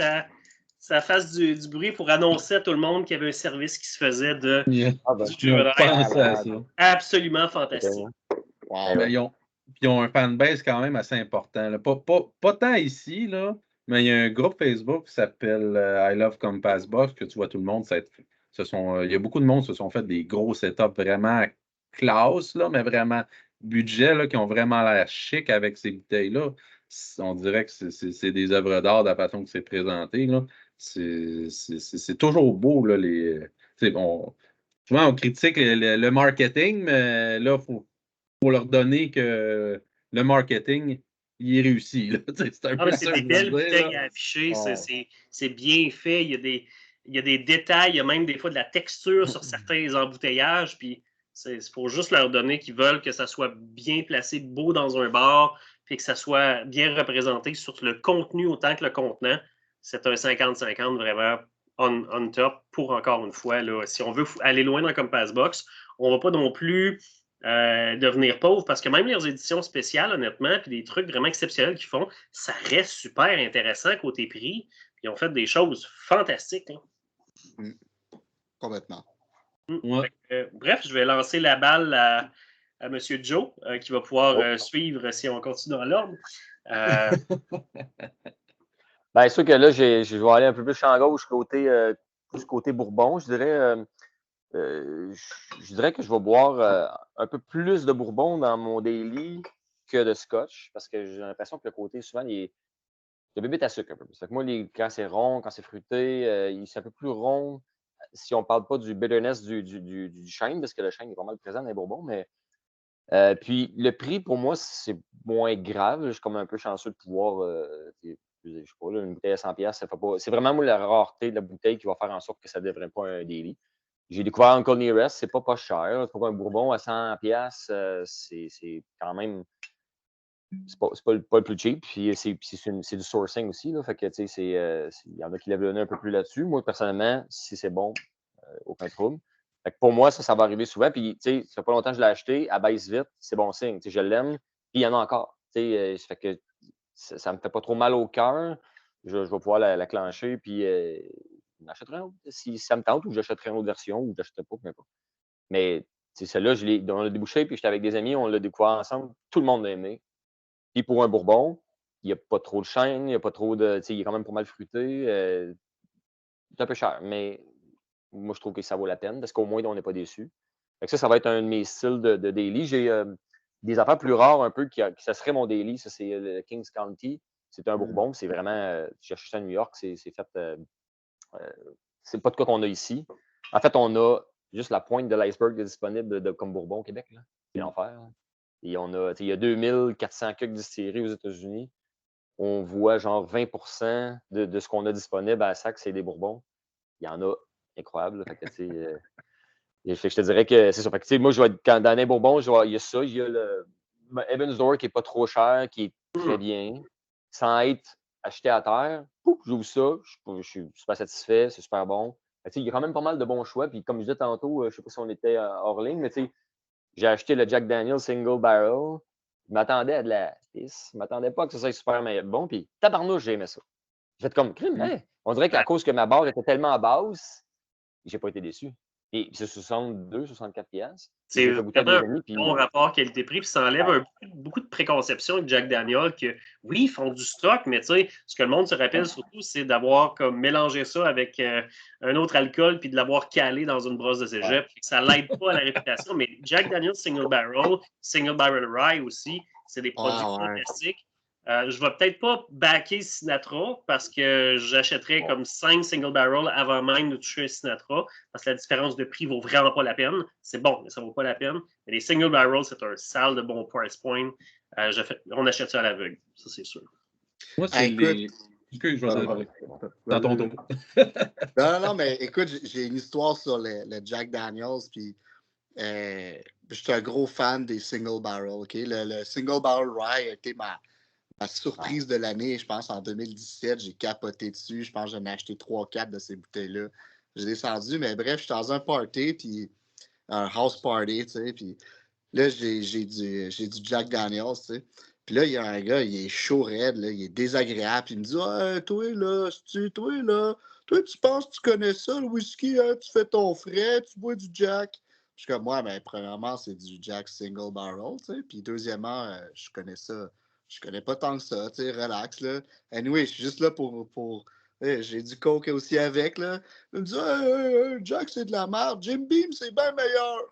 ça fasse du bruit pour annoncer à tout le monde qu'il y avait un service qui se faisait du absolument fantastique. Wow. Ils ont un fanbase quand même assez important. Là. Pas tant ici, là, mais il y a un groupe Facebook qui s'appelle I Love Compass Box, que tu vois tout le monde. Il y a beaucoup de monde qui se sont fait des gros setups vraiment classe, là, mais vraiment budget, là, qui ont vraiment l'air chic avec ces bouteilles-là. On dirait que c'est des œuvres d'art de la façon que c'est présenté. Là. C'est toujours beau. Là, souvent, on critique le marketing, mais là, il faut leur donner que le marketing, il est réussi. C'est des belles bouteilles à afficher, c'est bien fait, il y a des détails, il y a même des fois de la texture sur certains embouteillages, puis il faut juste leur donner qu'ils veulent que ça soit bien placé, beau dans un bar, puis que ça soit bien représenté sur le contenu autant que le contenant. C'est un 50-50 vraiment on top pour, encore une fois, là, si on veut aller loin dans Compass Box, on ne va pas non plus devenir pauvre, parce que même leurs éditions spéciales, honnêtement, puis des trucs vraiment exceptionnels qu'ils font, ça reste super intéressant côté prix. Ils ont fait des choses fantastiques. Hein. Complètement. Ouais. Bref, je vais lancer la balle à M. Joe, qui va pouvoir suivre si on continue dans l'ordre. C'est sûr que là, je vais aller un peu plus champ gauche, plus côté Bourbon. Je dirais que je vais boire un peu plus de Bourbon dans mon daily que de Scotch, parce que j'ai l'impression que le côté, souvent, le bébé est à sucre un peu plus. Fait que moi, quand c'est rond, quand c'est fruité, c'est un peu plus rond. Si on ne parle pas du bitterness du chêne, parce que le chêne est pas mal présent dans les Bourbons, mais puis le prix, pour moi, c'est moins grave. Je suis comme un peu chanceux de pouvoir, je sais pas, là, une bouteille à 100$, ça fait pas. C'est vraiment moi, la rareté de la bouteille qui va faire en sorte que ça ne devrait pas un daily. J'ai découvert Uncle Nearest, c'est pas cher. Pour un Bourbon à 100$, c'est quand même. C'est pas le plus cheap. Puis c'est du sourcing aussi. Là, fait que, il y en a qui lèvent le nez un peu plus là-dessus. Moi, personnellement, si c'est bon, aucun trouble. Fait que pour moi, ça va arriver souvent. Puis, ça fait pas longtemps que je l'ai acheté. Elle baisse vite. C'est bon signe. Je l'aime. Puis, il y en a encore. Ça fait que ça me fait pas trop mal au cœur. Je vais pouvoir la clencher. Puis, j'achèterai un autre. Si ça me tente, ou j'achèterai une autre version, ou j'achèterai pas, peu importe. Mais, celle-là, on l'a débouché. Puis, j'étais avec des amis. On l'a découvert ensemble. Tout le monde l'a aimé. Puis, pour un Bourbon, il n'y a pas trop de chêne. Il n'y a pas trop de. Il est quand même pas mal fruité. C'est un peu cher. Mais moi, je trouve que ça vaut la peine parce qu'au moins, on n'est pas déçus. Ça va être un de mes styles de daily. J'ai des affaires plus rares un peu ça serait mon daily. Ça, c'est le Kings County. C'est un Bourbon. C'est vraiment. J'ai acheté ça à New York. C'est fait. C'est pas de quoi qu'on a ici. En fait, on a juste la pointe de l'iceberg disponible comme Bourbon au Québec. C'est l'enfer. Et il y a 2400 cucs distilleries aux États-Unis. On voit genre 20% de ce qu'on a disponible à sac, c'est des Bourbons. Il y en a incroyable. Fait que, je te dirais que c'est ça. Fait que, moi, dans les Bourbons, il y a ça. Il y a le Evansdor qui n'est pas trop cher, qui est très bien, sans être acheté à terre. J'ouvre ça, je suis super satisfait, c'est super bon. Il y a quand même pas mal de bons choix. Puis comme je disais tantôt, je ne sais pas si on était hors ligne, mais j'ai acheté le Jack Daniel's Single Barrel. Je m'attendais à de la pisse. Je ne m'attendais pas que ça soit super bon. Puis tabarnouche, j'ai aimé ça. J'ai fait comme crime, hein? On dirait qu'à cause que ma barre était tellement basse, j'ai pas été déçu. Et c'est 64$. C'est fait goûter à vraiment des amis. un bon rapport qualité-prix, puis ça enlève beaucoup de préconceptions avec Jack Daniel, que oui, ils font du stock, mais tu sais, ce que le monde se rappelle surtout, c'est d'avoir comme mélangé ça avec un autre alcool, puis de l'avoir calé dans une brosse de cégep. Ça l'aide pas à la réputation, mais Jack Daniel Single Barrel Rye aussi, c'est des produits fantastiques. Je vais peut-être pas backer Sinatra parce que j'achèterais comme 5 single barrel avant même de toucher un Sinatra parce que la différence de prix vaut vraiment pas la peine. C'est bon, mais ça vaut pas la peine. Mais les single barrel, c'est un sale de bon price point. On achète ça à l'aveugle, ça c'est sûr. Moi, c'est les. Excuse, je vais parler. Dans ton dos. Non, mais écoute, j'ai une histoire sur le Jack Daniels, puis je suis un gros fan des single barrel, OK? Le single barrel rye a été ma surprise de l'année, je pense, en 2017. J'ai capoté dessus. Je pense que j'en ai acheté 3-4 de ces bouteilles-là. J'ai descendu, mais bref, je suis dans un party, puis un house party, tu sais, puis là, j'ai du Jack Daniels, tu sais. Puis là, il y a un gars, il est chaud raide, là, il est désagréable. Puis il me dit toi, tu penses que tu connais ça, le whisky, hein? Tu fais ton frais, tu bois du Jack. Je suis comme moi, ben, premièrement, c'est du Jack Single Barrel, tu sais. Puis deuxièmement, je connais ça. Je connais pas tant que ça, tu sais, relax, là. Anyway, je suis juste là pour j'ai du coke aussi avec, là. Il me dit Jack, c'est de la merde. Jim Beam, c'est bien meilleur.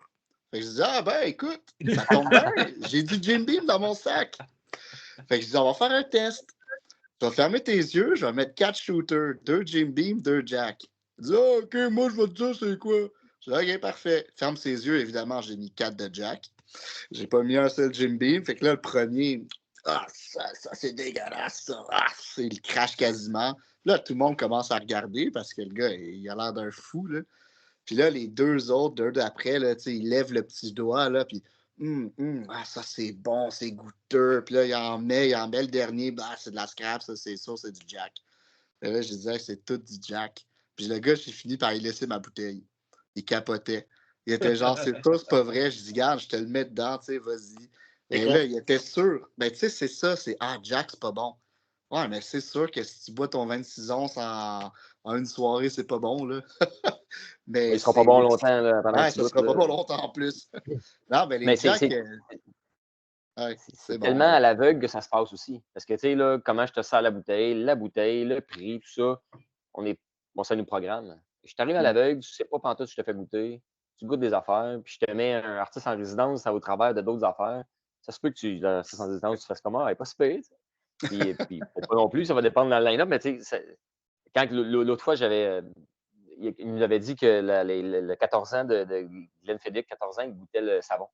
Fait que je dis, ben écoute, ça tombe bien. J'ai du Jim Beam dans mon sac. Fait que je dis, on va faire un test. Tu vas fermer tes yeux, je vais mettre 4 shooters, 2 Jim Beam, 2 Jack. Il dit, OK, moi je vais te dire c'est quoi. Je dis, OK, parfait. Ferme ses yeux, évidemment, j'ai mis 4 de Jack. J'ai pas mis un seul Jim Beam. Fait que là, le premier, ça c'est dégueulasse, ça. Il crache quasiment. Là, tout le monde commence à regarder parce que le gars, il a l'air d'un fou, là. Puis là, les deux autres, deux d'après, là, ils lèvent le petit doigt, là, puis ça c'est bon, c'est goûteux. Puis là, il en met le dernier, c'est de la scrap, ça c'est sûr, c'est du Jack. Et là, je disais, c'est tout du Jack. Puis le gars, j'ai fini par y laisser ma bouteille. Il capotait. Il était genre, c'est pas vrai. Je dis, garde, je te le mets dedans, tu sais, vas-y. C'est Et quoi? là, il était sûr. Ben, tu sais, c'est ça, c'est Jack, c'est pas bon. Ouais, mais c'est sûr que si tu bois ton 26 onces en une soirée, c'est pas bon, là. Ils Mais ne seront pas bons longtemps là, pendant que ouais, tu ça goûtes. sera pas Là. bon longtemps en plus. Non, mais les Mais Jack, ouais, c'est c'est bon. tellement à l'aveugle que ça se passe aussi. Parce que, tu sais, là, comment je te sers la bouteille, le prix, tout ça, ça nous programme. Je t'arrive à l'aveugle, tu sais pas pantoute, je te fais goûter, tu goûtes des affaires, puis je te mets un artiste en résidence au travers de d'autres affaires. Ça se peut que l'artiste en résidence, tu fasses comment? Elle n'est pas si pire, tu sais. Puis peut-être pas non plus, ça va dépendre dans le line-up, mais tu sais, quand l'autre fois, il nous avait dit que le 14 ans de Glenfiddich, 14 ans, il goûtait le savon.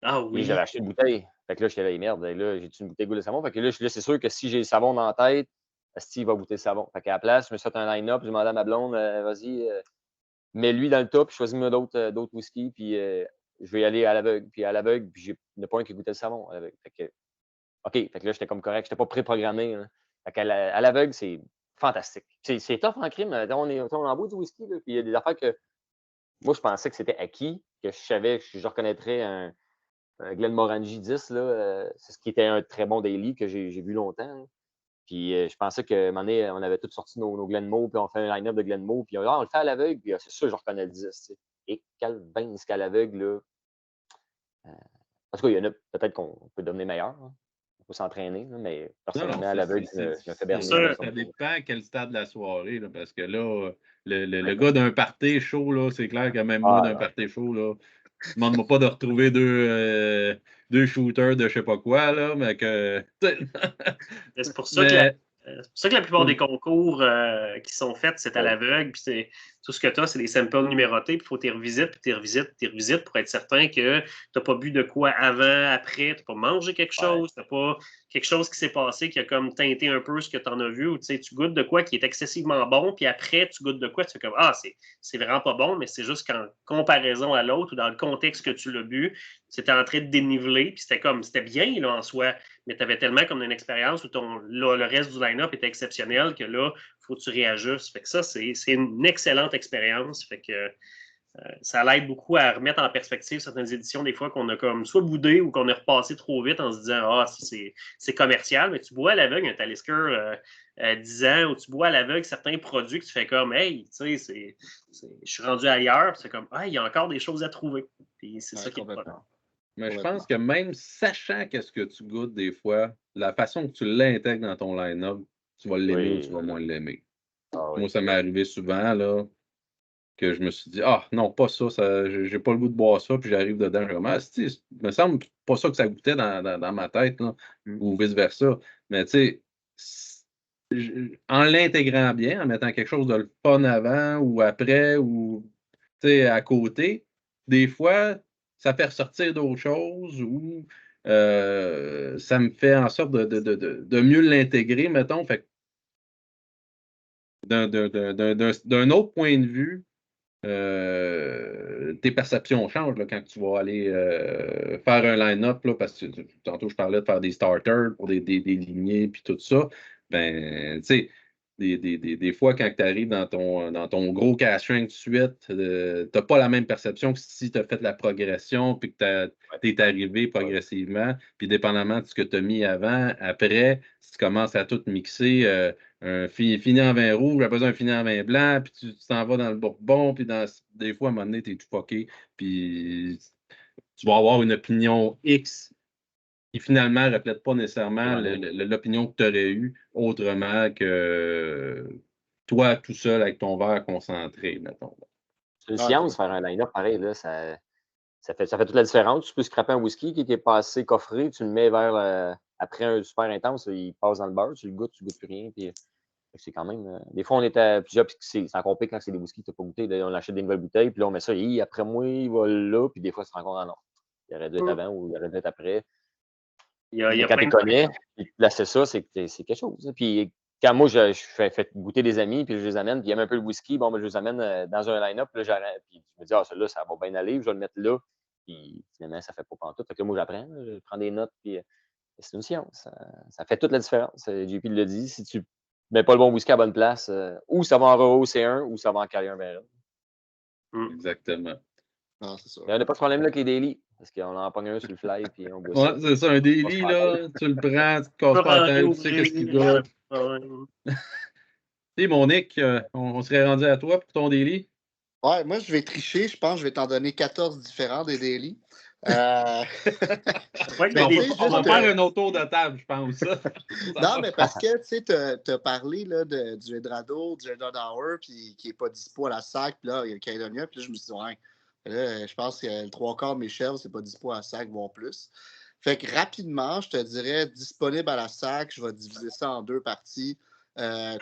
Ah Puis j'avais oui. acheté une bouteille. Fait que là, j'étais là, merde, là, j'ai-tu une bouteille goût de savon? Fait que là, c'est sûr que si j'ai le savon dans la tête, Steve va goûter le savon. Fait qu'à la place, je me suis fait un line-up, j'ai demandé à ma blonde, vas-y, mets-lui dans le top, choisis-moi d'autres whisky, puis je vais y aller à l'aveugle. Puis à l'aveugle, puis il n'y en a pas un qui goûtait le savon à l'aveugle. Fait que, OK, fait que là, j'étais comme correct, j'étais pas préprogrammé. Hein. Fait qu'à à l'aveugle, c'est fantastique. C'est tough en crime. On en bout du whisky, là, puis il y a des affaires que moi, je pensais que c'était acquis, que je savais que je reconnaîtrais un Glenmorangie 10, là, c'est ce qui était un très bon daily que j'ai vu longtemps. Là. Puis je pensais qu'à un moment donné, on avait tous sorti nos Glenmo, puis on fait un line-up de Glenmo, puis on le fait à l'aveugle, puis c'est sûr, je reconnais le 10. T'sais. Et Calvin, ce qu'à l'aveugle, là. En tout cas, il y en a peut-être qu'on peut devenir meilleur. Hein. On peut s'entraîner, là, mais personnellement, à l'aveugle, je me fais berner. Ça dépend à quel stade de la soirée, là, parce que là, le gars d'un party chaud, là, c'est clair que même moi, d'un party chaud, là, demande-moi pas de retrouver deux shooters de je sais pas quoi, là, mais que. C'est pour ça que la plupart des concours qui sont faits, c'est à l'aveugle. Puis tout ce que tu as, c'est des samples numérotés. Puis il faut que tu revisites pour être certain que tu n'as pas bu de quoi avant, après, tu n'as pas mangé quelque chose, tu n'as pas quelque chose qui s'est passé qui a comme teinté un peu ce que tu en as vu. Ou tu goûtes de quoi qui est excessivement bon, puis après, tu goûtes de quoi, tu fais comme c'est vraiment pas bon, mais c'est juste qu'en comparaison à l'autre ou dans le contexte que tu l'as bu, c'était en train de déniveler, puis c'était bien là, en soi. Mais tu avais tellement comme une expérience où le reste du line-up était exceptionnel que là, il faut que tu réajustes. Fait que ça, c'est une excellente expérience. Fait que ça l'aide beaucoup à remettre en perspective certaines éditions, des fois qu'on a comme soit boudé ou qu'on est repassé trop vite en se disant c'est commercial, mais tu bois à l'aveugle un Talisker 10 ans ou tu bois à l'aveugle certains produits que tu fais comme hey, tu sais, je suis rendu ailleurs, c'est comme il y a encore des choses à trouver. Puis c'est ça qui est pas. Mais je pense que même sachant qu'est-ce que tu goûtes des fois, la façon que tu l'intègres dans ton line-up, tu vas l'aimer ou tu vas moins l'aimer. Moi, ça m'est arrivé souvent là, que je me suis dit non, pas ça, j'ai pas le goût de boire ça, puis j'arrive dedans, je me il me semble pas ça que ça goûtait dans ma tête, là, ou vice-versa. Mais tu sais, en l'intégrant bien, en mettant quelque chose de le fun avant ou après ou à côté, des fois, ça fait ressortir d'autres choses ou ça me fait en sorte de mieux l'intégrer, mettons. Fait d'un autre point de vue, tes perceptions changent là, quand tu vas aller faire un line-up, là, parce que tantôt je parlais de faire des starters pour des lignées puis tout ça. Ben, tu sais, des fois, quand tu arrives dans ton gros cash rank de suite, tu n'as pas la même perception que si tu as fait la progression puis que tu es arrivé progressivement. Puis dépendamment de ce que tu as mis avant, après, si tu commences à tout mixer, fini en vin rouge, après un fini en vin blanc, puis tu t'en vas dans le bourbon, puis des fois, à un moment donné, tu es tout fucké, puis tu vas avoir une opinion X qui finalement ne reflète pas nécessairement l'opinion que tu aurais eue autrement que toi, tout seul, avec ton verre concentré, mettons. C'est une science, faire un line-up pareil, là, ça fait toute la différence. Tu peux scraper un whisky qui n'est pas assez coffré, tu le mets après un super intense, il passe dans le beurre, tu goûtes plus rien, puis c'est quand même. Des fois, on est à plusieurs, puis c'est encore pire quand c'est des whiskies que tu n'as pas goûté. Là, on achète des nouvelles bouteilles, puis là, on met ça, après moi, il va là, puis des fois, c'est encore non. Il aurait dû être avant ou il aurait dû être après. Mais quand tu les connais, puis là, c'est ça, c'est quelque chose. Puis quand moi, je fais goûter des amis, puis je les amène, puis ils aiment un peu le whisky, bon, ben, je les amène dans un line-up, puis là, puis je me dis, celui-là, ça va bien aller, je vais le mettre là, puis finalement, ça fait pas pantoute. Fait que là, moi, j'apprends, je prends des notes, puis c'est une science. Ça fait toute la différence. JP l'a dit, si tu mets pas le bon whisky à la bonne place, ou ça va en rehausser un, ou ça va en caler un vers Exactement. Non, c'est sûr. On n'a pas ce problème-là qui est daily. Parce qu'on en pogne un sur le fly puis on boit ça. Ouais, c'est ça, un daily, là, tu le prends, tu te casses pas la tête, tu sais qu'est-ce qu'il doit. Tu sais, mon Nick, on serait rendu à toi pour ton daily. Ouais, moi, je vais tricher. Je pense que je vais t'en donner 14 différents des daily. Ça va être On des- va faire un autre tour de table, je pense. Non, mais parce que, tu sais, tu as parlé là, du Edrado, du Jordan Hour, puis qui n'est pas dispo à la SAC, puis là, il y a le Caledonia, puis là, je me suis dit, ouais, là, je pense que le trois quarts de mes chèvres, c'est pas dispo à la SAC, voire plus. Fait que rapidement, je te dirais, disponible à la SAC, je vais diviser ça en deux parties.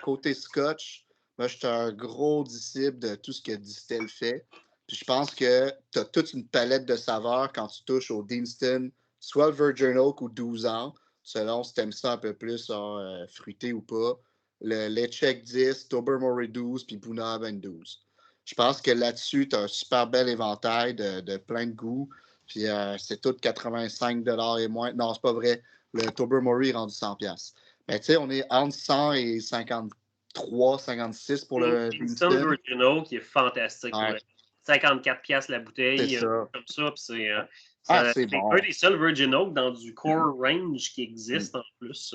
Côté Scotch, moi, je suis un gros disciple de tout ce que Distel fait. Puis je pense que tu as toute une palette de saveurs quand tu touches au Deanston, soit le Virgin Oak ou 12 ans, selon si tu aimes ça un peu plus fruité ou pas. Le Lechek 10, Tobermory 12, puis Bunnahabhain 12. Je pense que là-dessus, tu as un super bel éventail de plein de goûts. Puis c'est tout 85 $ et moins. Non, c'est pas vrai. Le Tobermory est rendu 100$. Mais tu sais, on est entre 100 et 53, 56 pour le Kingston Deanston. Virgin Oak, qui est fantastique. Ouais. 54$ la bouteille. C'est ça. Comme ça, puis c'est. C'est c'est bon. un des seuls Virgin Oak dans du core range qui existe en plus.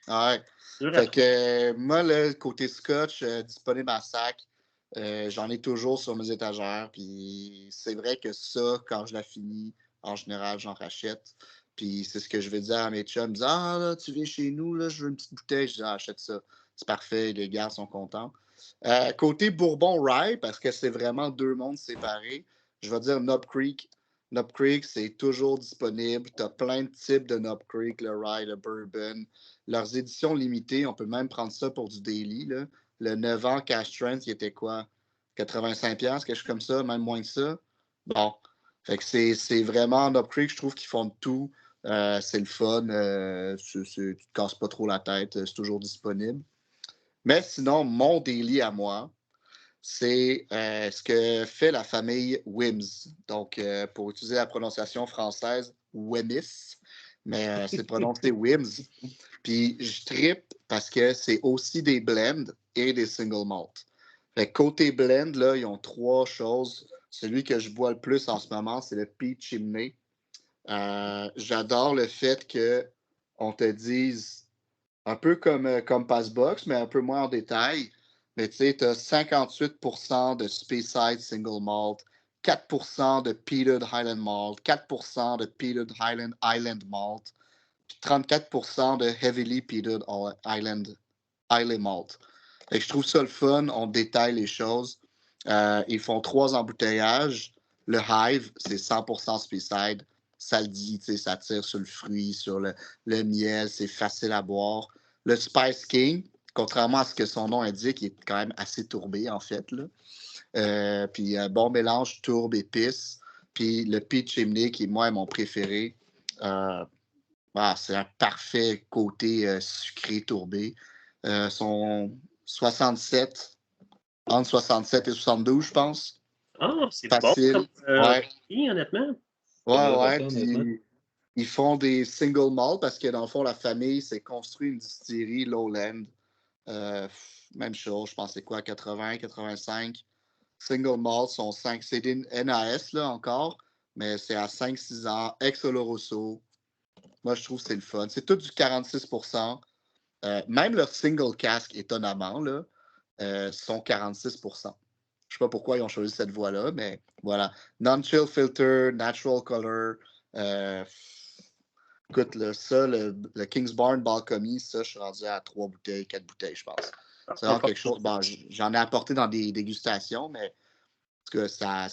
Ouais. Fait que moi, le côté Scotch, disponible à sac, j'en ai toujours sur mes étagères. Puis c'est vrai que ça, quand je la finis, en général, j'en rachète. Puis c'est ce que je vais dire à mes chums. Ils me disent, ah, là, tu viens chez nous, là, je veux une petite bouteille. Je dis, ah, achète ça. C'est parfait, les gars sont contents. Côté Bourbon Rye, parce que c'est vraiment deux mondes séparés, je vais dire Knob Creek. Knob Creek, c'est toujours disponible. Tu as plein de types de Knob Creek, le Rye, le Bourbon. Leurs éditions limitées, on peut même prendre ça pour du daily. Là. Le 9 ans Cash Trends, il était quoi? 85$, quelque chose comme ça, même moins que ça. Bon. Fait que c'est vraiment Knob Creek, je trouve qu'ils font de tout. C'est le fun. Tu te casses pas trop la tête. C'est toujours disponible. Mais sinon, mon daily à moi, c'est ce que fait la famille Wims. Donc, pour utiliser la prononciation française, Wemys, mais c'est prononcé Wims. Puis, je trippe parce que c'est aussi des blends et des single malt. Fait que côté blend, là, ils ont trois choses. Celui que je bois le plus en ce moment, c'est le Peach Chimney. J'adore le fait qu'on te dise un peu comme Passbox, mais un peu moins en détail. Mais tu sais, tu as 58% de Speyside Single Malt, 4% de Peated Highland Malt, 4% de Peated Highland Malt, puis 34% de Heavily Peated Highland Malt. Fait que je trouve ça le fun, on détaille les choses. Ils font 3 embouteillages. Le Hive, c'est 100% Speyside. Ça le dit, ça tire sur le fruit, sur le miel, c'est facile à boire. Le Spice King, contrairement à ce que son nom indique, il est quand même assez tourbé, en fait. Là. Puis un bon mélange tourbe-épice. Puis le Peach Chimney, qui, moi, est mon préféré. C'est un parfait côté sucré tourbé. Son 67, entre 67 et 72, je pense. Ah, c'est Facile. bon comme honnêtement. Ouais. Puis ils font des single malt parce que dans le fond, la famille s'est construit une distillerie Lowland. Même chose, je pense c'est quoi, 80, 85. Single malt sont 5. C'est des NAS là encore, mais c'est à 5-6 ans. Ex-Oloroso. Moi, je trouve que c'est le fun. C'est tout du 46%. Même leur single cask, étonnamment, là, sont 46%. Je ne sais pas pourquoi ils ont choisi cette voie-là, mais voilà. Non-chill filter, natural color. Écoute, là, ça, le Kingsbarn Balcony, ça, je suis rendu à 3 bouteilles, 4 bouteilles, je pense. C'est vraiment quelque chose. Bon, j'en ai apporté dans des dégustations, mais en tout cas, ça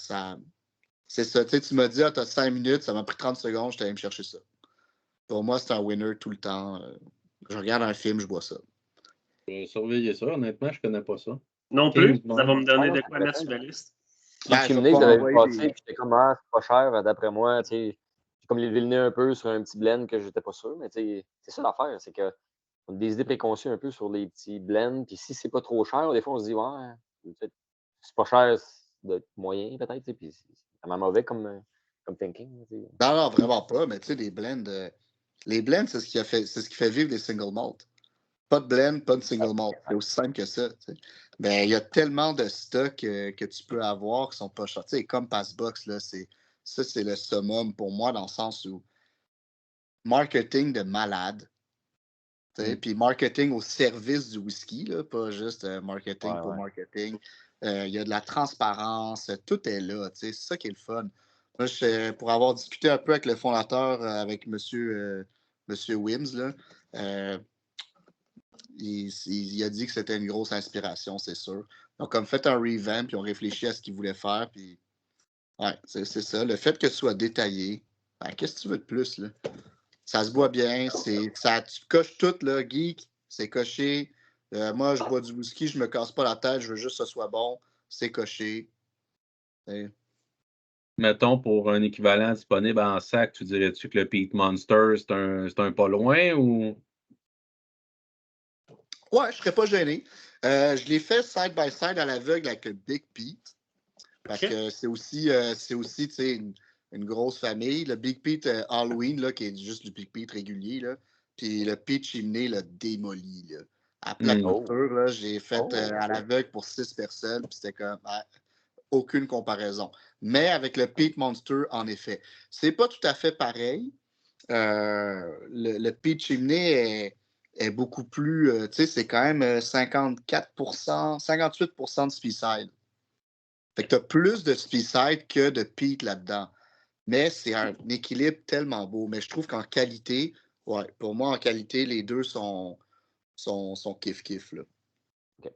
c'est ça. Tu sais, tu m'as dit, tu as 5 minutes, ça m'a pris 30 secondes, je t'allais me chercher ça. Pour moi, c'est un winner tout le temps. Je regarde un film, je bois ça. Je vais surveiller ça. Honnêtement, je ne connais pas ça. Non plus, ça va me donner de quoi mettre sur la liste. Puis Chimney, je l'avais vu passer, puis j'étais comme, c'est pas cher, d'après moi, tu sais. J'ai comme levé le nez un peu sur un petit blend que j'étais pas sûr, mais tu sais, c'est ça l'affaire, c'est qu'on a des idées préconçues un peu sur les petits blends, puis si c'est pas trop cher, des fois, on se dit, ouais, c'est pas cher, de moyen, peut-être, puis c'est vraiment mauvais comme thinking. Non, vraiment pas, mais tu sais, les blends, c'est ce qui fait vivre les single malt. Pas de blend, pas de single malt. C'est aussi simple que ça. Mais il y a tellement de stocks que tu peux avoir qui sont pas chers. Comme Passbox, là, ça, c'est le summum pour moi dans le sens où marketing de malade. Puis marketing au service du whisky, là, pas juste marketing pour marketing. Il y a de la transparence, tout est là. C'est ça qui est le fun. Moi, pour avoir discuté un peu avec le fondateur, avec Monsieur Wims, là, il a dit que c'était une grosse inspiration, c'est sûr. Donc, comme fait un revamp, puis on réfléchit à ce qu'il voulait faire, puis ouais, c'est ça. Le fait que ce soit détaillé, qu'est-ce que tu veux de plus, là? Ça se boit bien, tu coches tout, là, geek, c'est coché. Moi, je bois du whisky, je me casse pas la tête, je veux juste que ce soit bon, c'est coché. Mettons, pour un équivalent disponible en sac, tu dirais-tu que le Peat Monster, c'est un pas loin ou? Ouais, je serais pas gêné. Je l'ai fait side by side à l'aveugle avec le Big Pete. Parce que c'est aussi tu sais, une grosse famille. Le Big Pete Halloween, là, qui est juste le Big Pete régulier, là. Puis le Pete Chimney, là, démoli, là. À plat couture, là, j'ai fait à l'aveugle pour 6 personnes, puis c'était comme aucune comparaison. Mais avec le Pete Monster, en effet. C'est pas tout à fait pareil. Le Pete Chimney est beaucoup plus, tu sais, c'est quand même 54%, 58% de Speyside. Fait que tu as plus de Speyside que de Peat là-dedans. Mais c'est un équilibre tellement beau. Mais je trouve qu'en qualité, ouais, pour moi, en qualité, les deux sont kiff-kiff, là. Okay.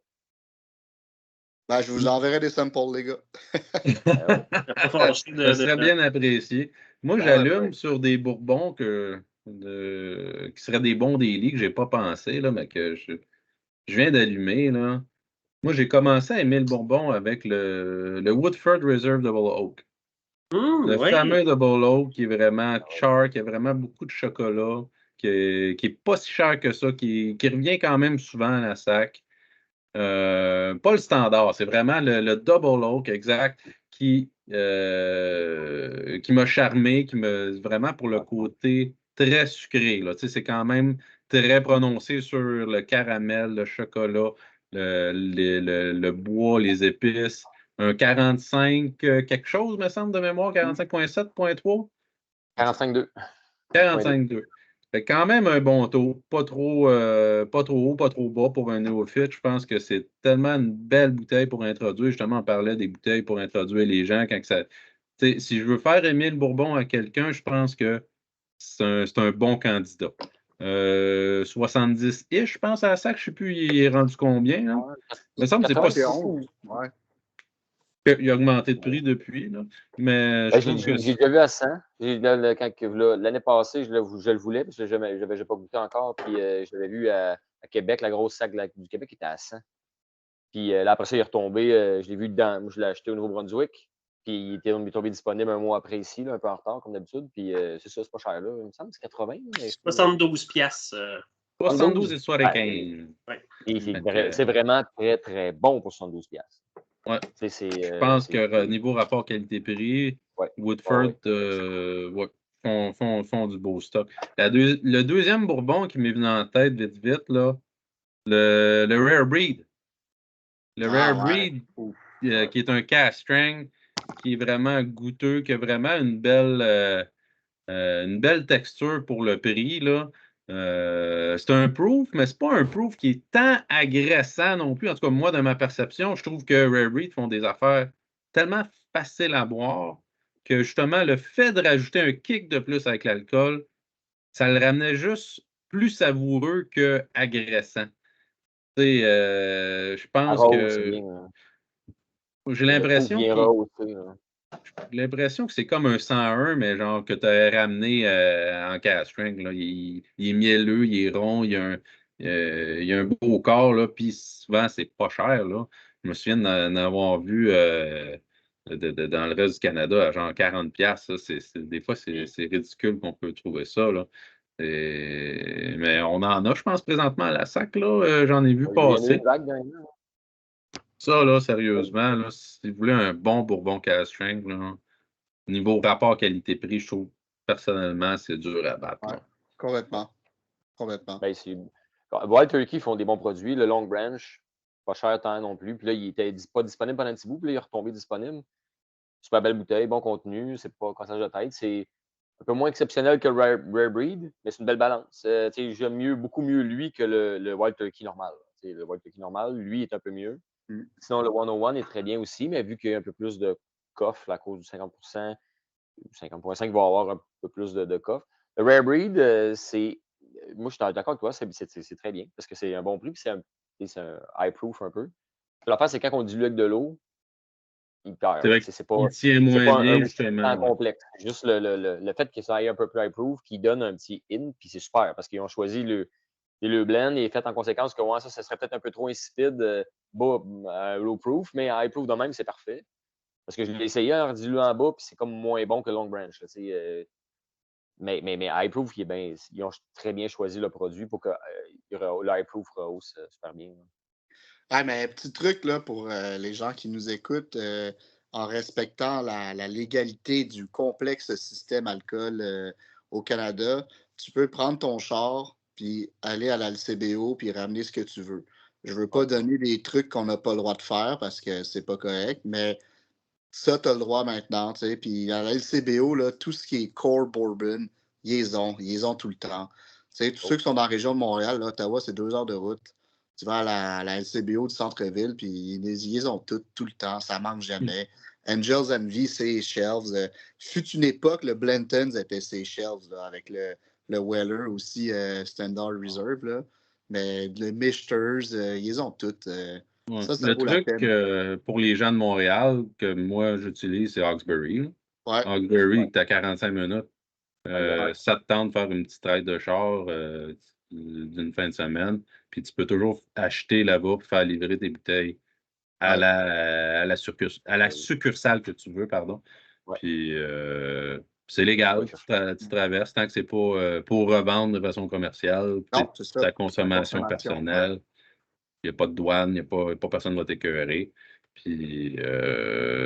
Ben, je vous enverrai des samples, les gars. Ça serait bien apprécié. Moi, j'allume sur des bourbons qui seraient des bons daily que je n'ai pas pensé, là, mais que je viens d'allumer, là. Moi, j'ai commencé à aimer le bourbon avec le Woodford Reserve Double Oak. Le fameux Double Oak qui est vraiment char, qui a vraiment beaucoup de chocolat, qui est pas si cher que ça, qui revient quand même souvent à la sac. Pas le standard, c'est vraiment le Double Oak exact qui m'a charmé, vraiment pour le côté très sucré. Là. Tu sais, c'est quand même très prononcé sur le caramel, le chocolat, le bois, les épices. Un 45 quelque chose, me semble, de mémoire, 45,7, 0,3? 45,2. 45,2. Fait quand même un bon taux. Pas trop haut, pas trop bas pour un néophyte. Je pense que c'est tellement une belle bouteille pour introduire. Justement, on parlait des bouteilles pour introduire les gens. Si je veux faire aimer le Bourbon à quelqu'un, je pense que c'est un bon candidat. 70-ish, je pense, à la sac. Je ne sais plus, il est rendu combien. Là. Il me semble que c'est pas si... Ouais. Il a augmenté de prix depuis, là. Mais j'ai déjà vu à 100. L'année passée, je le voulais parce que je n'avais pas goûté encore. Puis je l'avais vu à Québec, la grosse sac du Québec était à 100. Puis là, après ça, il est retombé. Je l'ai vu dedans. Moi, je l'ai acheté au Nouveau-Brunswick. Puis il est tombé disponible un mois après ici, là, un peu en retard, comme d'habitude. Puis c'est ça, c'est pas cher là. Il me semble que c'est 80. 72 piastres. 72 et 75. C'est vraiment très, très bon pour 72 piastres. Ouais. Je pense que niveau rapport qualité-prix, Woodford font du beau stock. Le deuxième Bourbon qui m'est venu en tête vite, là, le Rare Breed. Le Rare Breed, qui est un cast strength, qui est vraiment goûteux, qui a vraiment une belle texture pour le prix, là. C'est un proof, mais c'est pas un proof qui est tant agressant non plus. En tout cas, moi, dans ma perception, je trouve que Rare Breed font des affaires tellement faciles à boire que justement, le fait de rajouter un kick de plus avec l'alcool, ça le ramenait juste plus savoureux qu'agressant. Je pense que j'ai l'impression que c'est comme un 101, mais genre que tu as ramené en cast strength. Là. Il est mielleux, il est rond, il a un beau corps, là, puis souvent, c'est pas cher. Là. Je me souviens d'en avoir vu dans le reste du Canada à genre 40$. Des fois, c'est ridicule qu'on peut trouver ça. Là. Mais on en a, je pense, présentement à la SAC. J'en ai vu passer. Ça, là, sérieusement, là, si vous voulez un bon Bourbon cast strength, niveau rapport qualité-prix, je trouve personnellement, c'est dur à battre. Ouais, complètement. Ben, Wild Turkey font des bons produits. Le Long Branch, pas cher tant non plus. Puis là, il était pas disponible pendant un petit bout. Puis là, il est retombé disponible. Super belle bouteille, bon contenu. C'est pas cassage de tête. C'est un peu moins exceptionnel que Rare Breed, mais c'est une belle balance. J'aime beaucoup mieux lui que le Wild Turkey normal. Le Wild Turkey normal, lui, est un peu mieux. Sinon, le 101 est très bien aussi, mais vu qu'il y a un peu plus de coffre à cause du 50%, 50,5 va avoir un peu plus de coffre. Le Rare Breed, moi, je suis d'accord avec toi, c'est très bien parce que c'est un bon prix puis c'est un high proof un peu. L'affaire, c'est quand on dilue avec de l'eau, il perd. C'est vrai C'est qu'il tient moins pas un bien, whisky justement. tant complexe. C'est juste le fait que ça aille un peu plus high proof qui donne un petit in, puis c'est super parce qu'ils ont choisi le blend et est fait en conséquence que ouais, ça serait peut-être un peu trop insipide, low proof, mais high proof de même, c'est parfait. Parce que je l'ai essayé en diluant en bas, puis c'est comme moins bon que Long Branch. Là, mais high proof, ils ont très bien choisi le produit pour que le high proof rehausse super bien. Ouais, mais petit truc là, pour les gens qui nous écoutent, en respectant la légalité du complexe système alcool au Canada, tu peux prendre ton char puis aller à la LCBO puis ramener ce que tu veux. Je veux pas donner des trucs qu'on n'a pas le droit de faire parce que c'est pas correct, mais ça, tu as le droit maintenant. Puis à la LCBO, là, tout ce qui est core bourbon, ils les ont tout le temps. Tous ceux qui sont dans la région de Montréal, là, Ottawa, c'est 2 heures de route. Tu vas à la LCBO du centre-ville, puis ils les ont toutes, tout le temps. Ça manque jamais. Angels Envy, c'est les shelves. Fut une époque, le Blanton's était ses shelves, là, avec le Weller aussi, Standard Reserve. Là. Mais le Mishters, ils ont toutes. Ouais. Ça Le vaut la truc peine. pour les gens de Montréal que moi j'utilise, c'est Hawkesbury. Là. Ouais. Hawkesbury, tu as 45 minutes. Ouais. Ça te tente de faire une petite ride de char d'une fin de semaine. Puis tu peux toujours acheter là-bas pour faire livrer tes bouteilles à Ouais. la succursale que tu veux, pardon. Ouais. Puis c'est légal, tu traverses tant que c'est pas pour revendre de façon commerciale. Non, c'est ça. Ta C'est la consommation consommation. personnelle. Il n'y a pas de douane, il n'y a pas personne qui va t'écœurer. Puis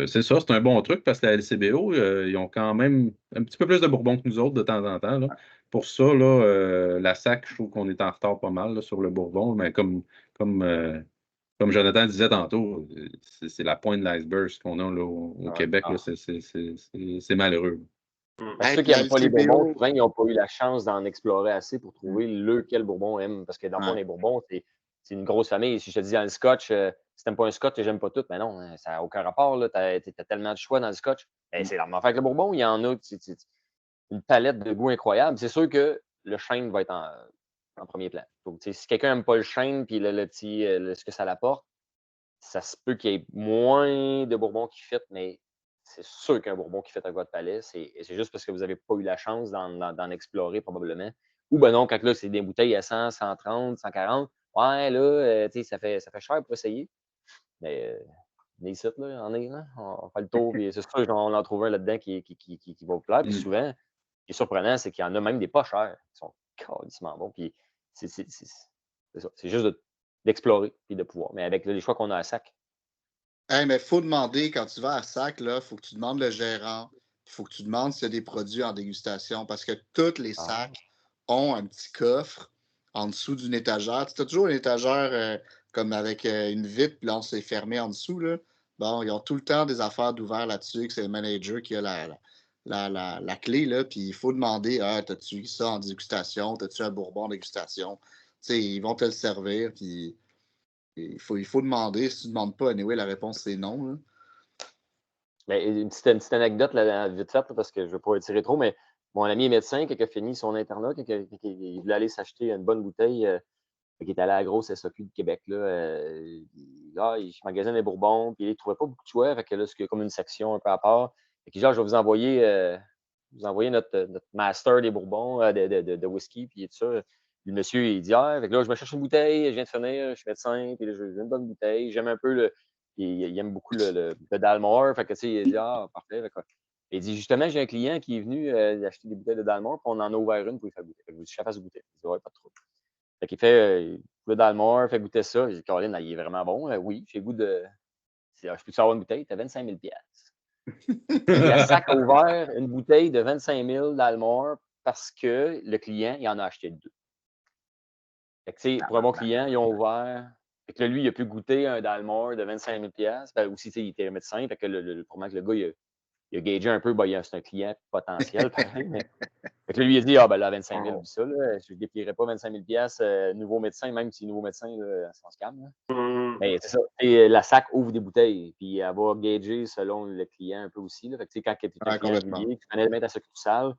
c'est ça, c'est un bon truc parce que la LCBO, ils ont quand même un petit peu plus de bourbon que nous autres de temps en temps. Là. Pour ça, là, la SAC, je trouve qu'on est en retard pas mal là, sur le bourbon, mais comme, comme Jonathan disait tantôt, c'est la pointe de l'iceberg qu'on a là, au Québec. Là, c'est malheureux. Ceux qui Puis la n'aiment pas les bourbons, LCBO, souvent, ils n'ont pas eu la chance d'en explorer assez pour trouver lequel bourbon aime. Parce que dans le fond, ouais. les bourbons, c'est une grosse famille. Si je te dis dans le scotch, si tu n'aimes pas un scotch, j'aime pas tout, mais non, hein, ça n'a aucun rapport. Tu as tellement de choix dans le scotch. C'est la même affaire que le bourbon, il y en a une palette de goûts incroyable. C'est sûr que le chêne va être en premier plan. Donc, si quelqu'un n'aime pas le chêne puis ce que ça l'apporte, ça se peut qu'il y ait moins de bourbon qui fit, mais c'est sûr qu'un bourbon qui fait avec votre palais, c'est juste parce que vous n'avez pas eu la chance d'en explorer probablement. Ou ben non, quand là, c'est des bouteilles à 100, 130, 140, ouais, là, ça fait cher pour essayer. Mais des sites, là, il y en a, là. On fait le tour, puis c'est sûr qu'on en trouve un là-dedans qui va vous plaire. Puis souvent, ce qui est surprenant, c'est qu'il y en a même des pas chers qui sont carrément bons. Puis c'est ça. C'est juste d'explorer puis de pouvoir. Mais avec les choix qu'on a à sac. Hey, mais il faut demander, quand tu vas à SAC, il faut que tu demandes le gérant. Il faut que tu demandes s'il y a des produits en dégustation parce que tous les sacs ont un petit coffre en dessous d'une étagère. Tu as toujours une étagère comme avec une vitre, puis là, on s'est fermé en dessous. Là. Bon, ils ont tout le temps des affaires d'ouvert là-dessus, que c'est le manager qui a la clé. Là, puis il faut demander as-tu ça en dégustation? As-tu un bourbon en dégustation? Tu sais, ils vont te le servir. Puis il faut demander. Si tu ne demandes pas, anyway, la réponse c'est non. Là. Mais une petite anecdote là, vite faite, parce que je ne veux pas étirer trop, mais mon ami est médecin, qui a fini son internat, qui voulait aller s'acheter une bonne bouteille, qui est allé à la grosse SAQ de Québec. Là, il magasine des Bourbons, puis il ne trouvait pas beaucoup de choix. Fait que là, c'est comme une section un peu à part. Fait que genre, je vais vous envoyer notre master des Bourbons, de whisky, puis tout ça. Le monsieur, il dit fait que là, je me cherche une bouteille, je viens de finir, je suis médecin, puis là, je veux une bonne bouteille. J'aime un peu il aime beaucoup le Dalmore. Fait que, tu sais, il dit parfait. Il dit justement, j'ai un client qui est venu acheter des bouteilles de Dalmore, puis on en a ouvert une pour lui faire goûter. Fait que je fasse goûter. Il dit ouais, pas de trouble. Fait qu'il fait le Dalmore, fait goûter ça. Il dit Colin, il est vraiment bon. Oui, j'ai goût de. Je peux-tu avoir une bouteille? T'as 25 000 La SAC a ouvert une bouteille de 25 000 Dalmore parce que le client, il en a acheté deux. Fait que, tu sais, pour un bon client, ils ont ouvert. Fait que là, lui, il a pu goûter un Dalmore de 25 000 ben, aussi, tu sais, il était médecin. Fait que probablement que le gars, il a gagé un peu, c'est un client potentiel, pareil. Fait que là, lui, il a dit, ah, ben là, 25 000, ça, là, je ne déplierai pas 25 000 nouveau médecin, même si nouveau médecin, là, c'est en scam. Mais c'est ça. Et la SAC ouvre des bouteilles, puis elle va gager selon le client un peu aussi. Là. Fait que, tu sais, quand tu es un client régulier, tu connais bien ta succursale,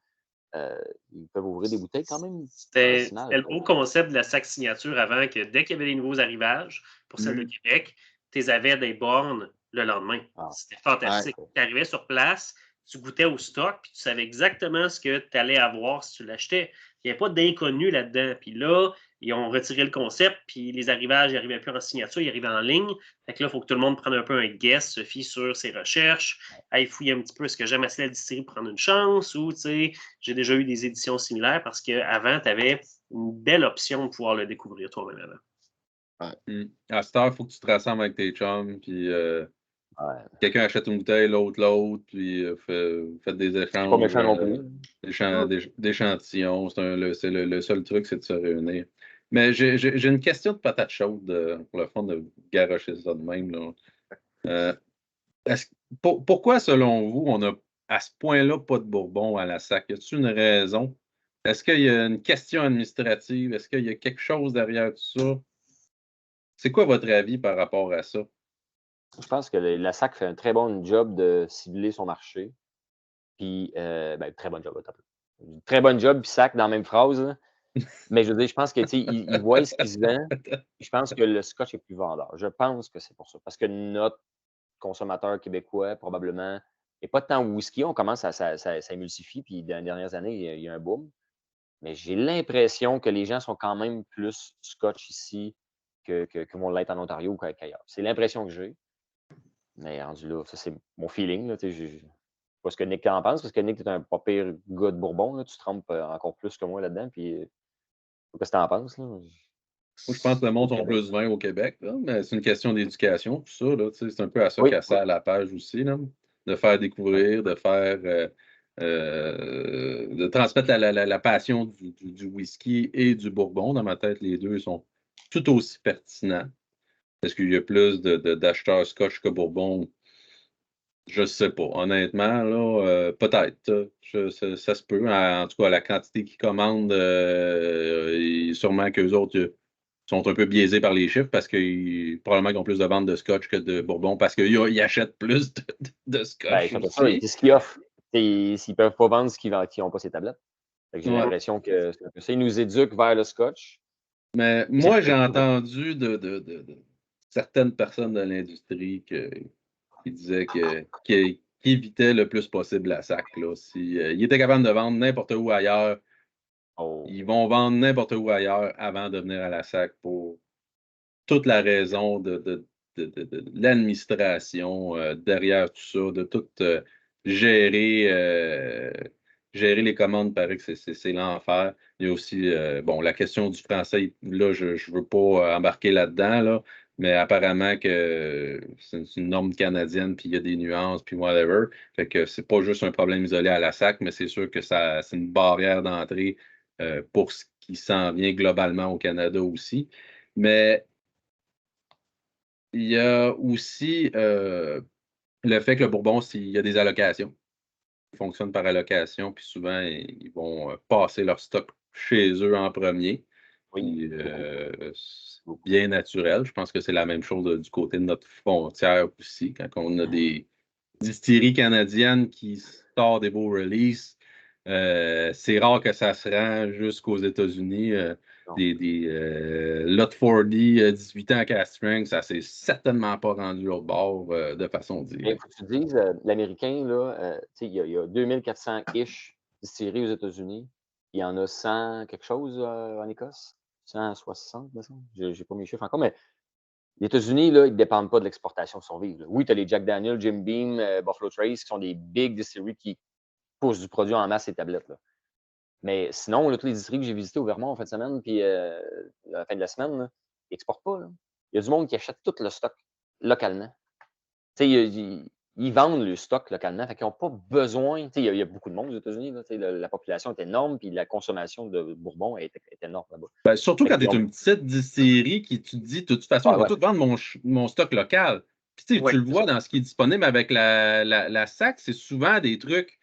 ils peuvent ouvrir des bouteilles quand même. C'était le beau concept de la SAC signature avant, que dès qu'il y avait des nouveaux arrivages, pour celle de Québec, tu les avais des bornes le lendemain. C'était fantastique. Tu arrivais sur place, tu goûtais au stock, puis tu savais exactement ce que tu allais avoir si tu l'achetais. Il n'y avait pas d'inconnu là-dedans. Puis là, ils ont retiré le concept, puis les arrivages, ils n'arrivaient plus en signature, ils arrivaient en ligne. Fait que là, il faut que tout le monde prenne un peu un guess, se fie sur ses recherches, aille fouiller un petit peu, est-ce que j'aime assez la distillerie pour prendre une chance, ou, tu sais, j'ai déjà eu des éditions similaires parce qu'avant, tu avais une belle option de pouvoir le découvrir toi-même avant. À cette heure, il faut que tu te rassembles avec tes chums, puis quelqu'un achète une bouteille, l'autre, puis faites des échanges. C'est pas méchant non plus. D'échantillons. C'est le seul truc, c'est de se réunir. Mais j'ai une question de patate chaude pour le fond de garrocher ça de même. Là. Pourquoi, selon vous, on a à ce point-là pas de Bourbon à la SAC? Y a-t-il une raison? Est-ce qu'il y a une question administrative? Est-ce qu'il y a quelque chose derrière tout ça? C'est quoi votre avis par rapport à ça? Je pense que la SAC fait un très bon job de cibler son marché. Puis, très bon job, très bon job, puis SAC dans la même phrase. Là. Mais je veux dire, je pense que ils voient ce qui se vend. Je pense que le scotch est plus vendeur. Je pense que c'est pour ça. Parce que notre consommateur québécois, probablement, n'est pas tant whisky. On commence à s'émulsifie, puis dans les dernières années, il y a un boom. Mais j'ai l'impression que les gens sont quand même plus scotch ici que vont l'être en Ontario ou qu'ailleurs. C'est l'impression que j'ai. Mais rendu là, ça, c'est mon feeling. Là, je ne sais pas ce que Nick en pense, parce que Nick, tu es un pas pire gars de Bourbon. Là, tu te trompes encore plus que moi là-dedans. Puis, qu'est-ce que tu en penses? Là? Moi, je pense que le monde sont plus 20 au Québec, là, mais c'est une question d'éducation, tout ça. Là, c'est un peu à ça qu'elle sert la page aussi, là, de faire découvrir, de faire de transmettre la passion du whisky et du bourbon. Dans ma tête, les deux sont tout aussi pertinents. Est-ce qu'il y a plus d'acheteurs scotch que bourbon? Je ne sais pas. Honnêtement, là, peut-être. Ça se peut. En tout cas, la quantité qu'ils commandent, sûrement qu'eux autres sont un peu biaisés par les chiffres parce qu'ils probablement qu'ils ont plus de ventes de scotch que de bourbon parce qu'ils achètent plus de scotch. C'est ce qu'ils offrent. S'ils ne peuvent pas vendre ce qu'ils n'ont pas ces tablettes. J'ai l'impression que ça, ils nous éduquent vers le scotch. Mais moi, j'ai entendu de certaines personnes de l'industrie qui disaient qu'ils évitaient le plus possible la SAC. S'ils étaient capables de vendre n'importe où ailleurs, ils vont vendre n'importe où ailleurs avant de venir à la SAC pour toute la raison de l'administration derrière tout ça, de tout gérer les commandes, paraît que c'est l'enfer. Il y a aussi la question du français. Là, je ne veux pas embarquer là-dedans, là, mais apparemment que c'est une norme canadienne, puis il y a des nuances, puis whatever. Fait que c'est pas juste un problème isolé à la SAC, mais c'est sûr que c'est une barrière d'entrée pour ce qui s'en vient globalement au Canada aussi. Mais il y a aussi le fait que le Bourbon, il y a des allocations. Ils fonctionnent par allocation, puis souvent, ils vont passer leur stock chez eux en premier. Oui. C'est bien naturel. Je pense que c'est la même chose du côté de notre frontière aussi. Quand on a des distilleries canadiennes qui sortent des beaux releases, c'est rare que ça se rend jusqu'aux États-Unis. Des Lot 40, 18 ans cast strength, ça s'est certainement pas rendu au bord de façon directe. Il faut que tu dises, l'Américain, là, il y a 2400-ish distilleries aux États-Unis. Il y en a 100 quelque chose en Écosse. 160, je n'ai pas mes chiffres encore, mais les États-Unis, là, ils ne dépendent pas de l'exportation pour survivre. Là. Oui, tu as les Jack Daniel, Jim Beam, Buffalo Trace, qui sont des big distilleries qui poussent du produit en masse ces tablettes. Là. Mais sinon, là, toutes les distilleries que j'ai visitées au Vermont en fin de semaine, puis à la fin de la semaine, là, ils n'exportent pas. Là. Il y a du monde qui achète tout le stock localement. Tu sais, ils vendent le stock localement. Fait qu'ils n'ont pas besoin. Il y a beaucoup de monde aux États-Unis. Là, la population est énorme, puis la consommation de bourbon est énorme là-bas. Ben, surtout Fait quand tu qu'ils es ont... une petite distillerie qui tu te dis, de toute façon, Ah, je vais ouais. tout vendre mon stock local. Puis Ouais, tu le vois dans ce qui est disponible avec la SAC, c'est souvent des trucs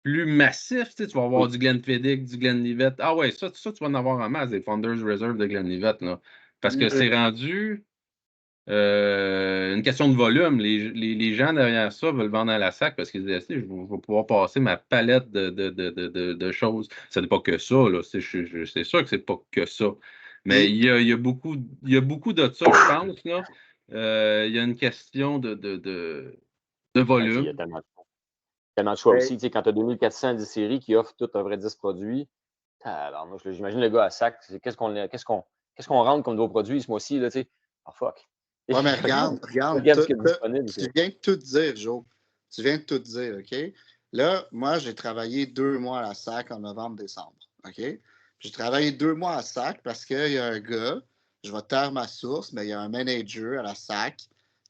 plus massifs. Tu vas avoir du Glenfiddich, du Glenlivet. Ah ouais, ça, tu vas en avoir en masse, des Founders Reserve de Glenlivet. Là. Parce que c'est rendu une question de volume. Les gens derrière ça veulent vendre à la SAC parce qu'ils disent, je vais pouvoir passer ma palette de choses. Ça n'est pas que ça. Là. C'est sûr que c'est pas que ça. Mais il y a beaucoup de ça, je pense. Là. Il y a une question de il y volume. a tellement de choix aussi. Quand tu as 2400 distilleries qui offrent tout un vrai 10 produits, alors, j'imagine le gars à SAC, qu'est-ce qu'on rentre comme nouveaux produits ce mois-ci? Là, oh fuck. Ouais, mais regarde, ce qui est disponible. Tu viens de tout dire, Joe. Tu viens de tout dire, OK? Là, moi, j'ai travaillé 2 mois à la SAC en novembre-décembre, OK? J'ai travaillé 2 mois à SAC parce qu'il y a un gars, je vais taire ma source, mais il y a un manager à la SAC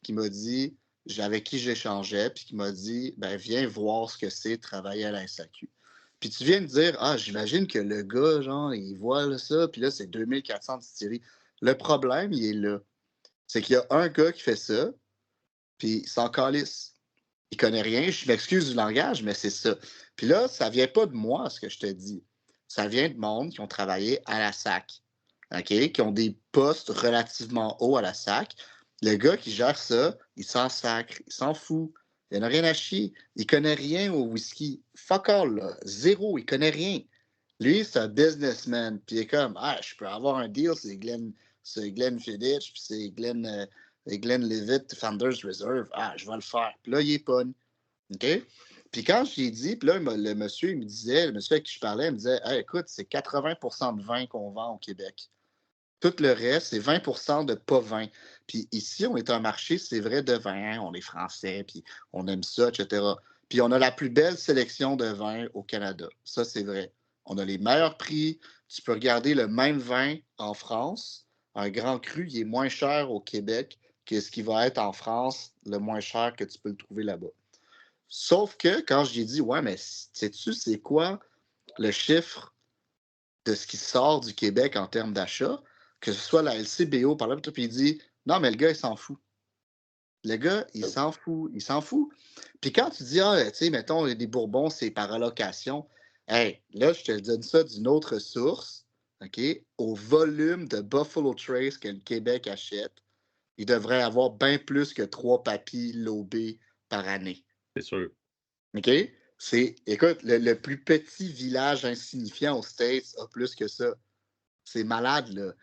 qui m'a dit, avec qui j'échangeais, puis qui m'a dit, ben viens voir ce que c'est de travailler à la SAQ. Puis tu viens de dire, j'imagine que le gars, genre, il voit là, ça, puis là, c'est 2400 distilleries. Le problème, il est là. C'est qu'il y a un gars qui fait ça, puis il s'en calisse. Il connaît rien, je m'excuse du langage, mais c'est ça. Puis là, ça vient pas de moi, ce que je te dis. Ça vient de monde qui ont travaillé à la SAC, OK? Qui ont des postes relativement hauts à la SAC. Le gars qui gère ça, il s'en sacre, il s'en fout. Il n'en a rien à chier. Il connaît rien au whisky. Fuck all, là. Zéro, il connaît rien. Lui, c'est un businessman. Puis il est comme, je peux avoir un deal, c'est Glenfiddich, puis c'est Glenlivet Founders Reserve. Je vais le faire. Puis là, il est pogné. OK? Puis quand j'ai dit, puis là, le monsieur avec qui je parlais, il me disait, écoute, c'est 80% de vin qu'on vend au Québec. Tout le reste, c'est 20% de pas vin. Puis ici, on est un marché, c'est vrai, de vin. On est français, puis on aime ça, etc. Puis on a la plus belle sélection de vins au Canada. Ça, c'est vrai. On a les meilleurs prix. Tu peux regarder le même vin en France. Un grand cru, il est moins cher au Québec que ce qui va être en France, le moins cher que tu peux le trouver là-bas. Sauf que quand j'ai dit, ouais, mais sais-tu, c'est quoi le chiffre de ce qui sort du Québec en termes d'achat, que ce soit la LCBO, par là, puis il dit, non, mais le gars, il s'en fout. Le gars, il s'en fout. Il s'en fout. Puis quand tu dis, tu sais, mettons, des Bourbons, c'est par allocation, là, je te donne ça d'une autre source, OK? Au volume de Buffalo Trace que le Québec achète, il devrait avoir bien plus que 3 papilles lobés par année. C'est sûr. OK? Écoute, le plus petit village insignifiant aux States a plus que ça. C'est malade, là.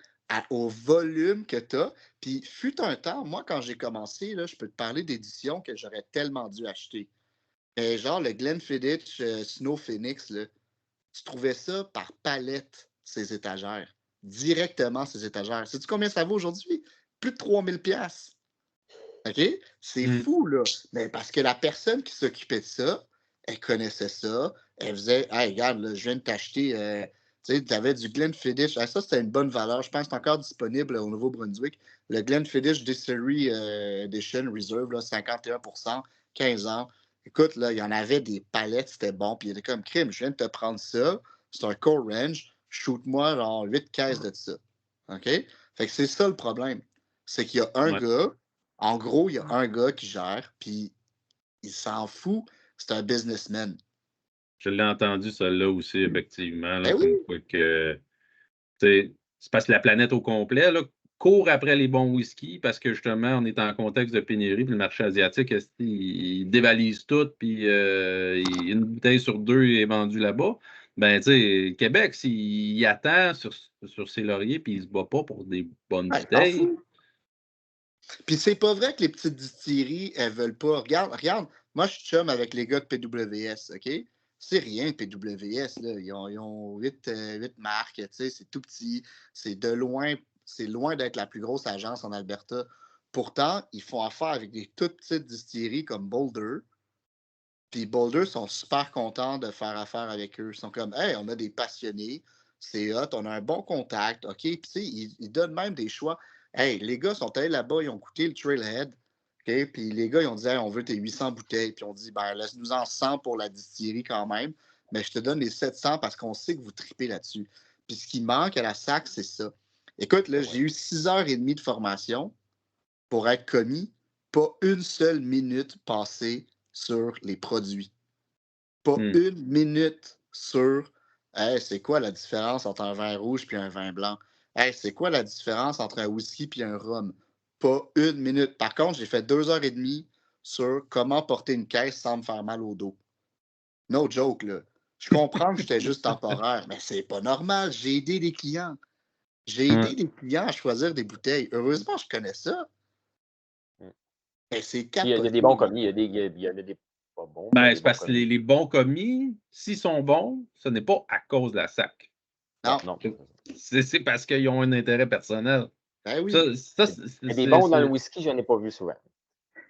Au volume que tu as. Puis, fut un temps, moi, quand j'ai commencé, là, je peux te parler d'éditions que j'aurais tellement dû acheter. Mais genre, le Glenfiddich Snow Phoenix, là, tu trouvais ça par palette, ces étagères. Directement, ces étagères. Sais-tu combien ça vaut aujourd'hui? Plus de 3000$. OK? C'est fou, là. Mais parce que la personne qui s'occupait de ça, elle connaissait ça. Elle faisait, regarde, là, je viens de t'acheter. Tu sais, tu avais du Glenfiddich. Ça, c'était une bonne valeur. Je pense que c'est encore disponible au Nouveau-Brunswick. Le Glenfiddich Distillery Edition Reserve, là, 51%, 15 ans. Écoute, là, il y en avait des palettes, c'était bon. Puis il était comme crime, je viens de te prendre ça. C'est un core range. Shoot-moi genre 8 caisses de ça. OK? Fait que c'est ça le problème. C'est qu'il y a un gars. En gros, il y a un gars qui gère, puis il s'en fout. C'est un businessman. Je l'ai entendu, celle-là aussi, effectivement. Là, oui. quoi que, c'est parce que la planète au complet là, court après les bons whisky parce que justement, on est en contexte de pénurie, puis le marché asiatique, il dévalise tout, puis une bouteille sur 2 est vendue là-bas. Ben, tu sais, Québec, s'il attend sur ses lauriers, puis il se bat pas pour des bonnes bouteilles. Puis c'est pas vrai que les petites distilleries, elles veulent pas. Regarde, moi je suis chum avec les gars de PWS, OK? C'est rien, PWS, là. Ils ont 8 marques, tu sais, c'est tout petit. C'est loin d'être la plus grosse agence en Alberta. Pourtant, ils font affaire avec des toutes petites distilleries comme Boulder. Puis Boulder sont super contents de faire affaire avec eux. Ils sont comme, hey, on a des passionnés, c'est hot, on a un bon contact, OK? Puis tu sais, ils donnent même des choix. Hey, les gars sont allés là-bas, ils ont goûté le Trailhead. OK? Puis les gars, ils ont dit, hey, on veut tes 800 bouteilles. Puis on dit, ben, laisse-nous en 100 pour la distillerie quand même. Mais je te donne les 700 parce qu'on sait que vous tripez là-dessus. Puis ce qui manque à la SAC, c'est ça. Écoute, là, j'ai eu 6h30 de formation pour être commis. Pas une seule minute passée sur les produits. Pas une minute sur hey, c'est quoi la différence entre un vin rouge et un vin blanc? Hey, c'est quoi la différence entre un whisky et un rhum? Pas une minute. Par contre, j'ai fait 2h30 sur comment porter une caisse sans me faire mal au dos. No joke, là. Je comprends que j'étais juste temporaire, mais c'est pas normal. J'ai aidé des clients. J'ai aidé des clients à choisir des bouteilles. Heureusement, je connais ça. Mais c'est Il y a des bons commis, il y a des pas bons. Ben, c'est parce que les bons commis, s'ils sont bons, ce n'est pas à cause de la SAC. Non. C'est parce qu'ils ont un intérêt personnel. Ben oui. Des bons dans le whisky, je n'en ai pas vu souvent.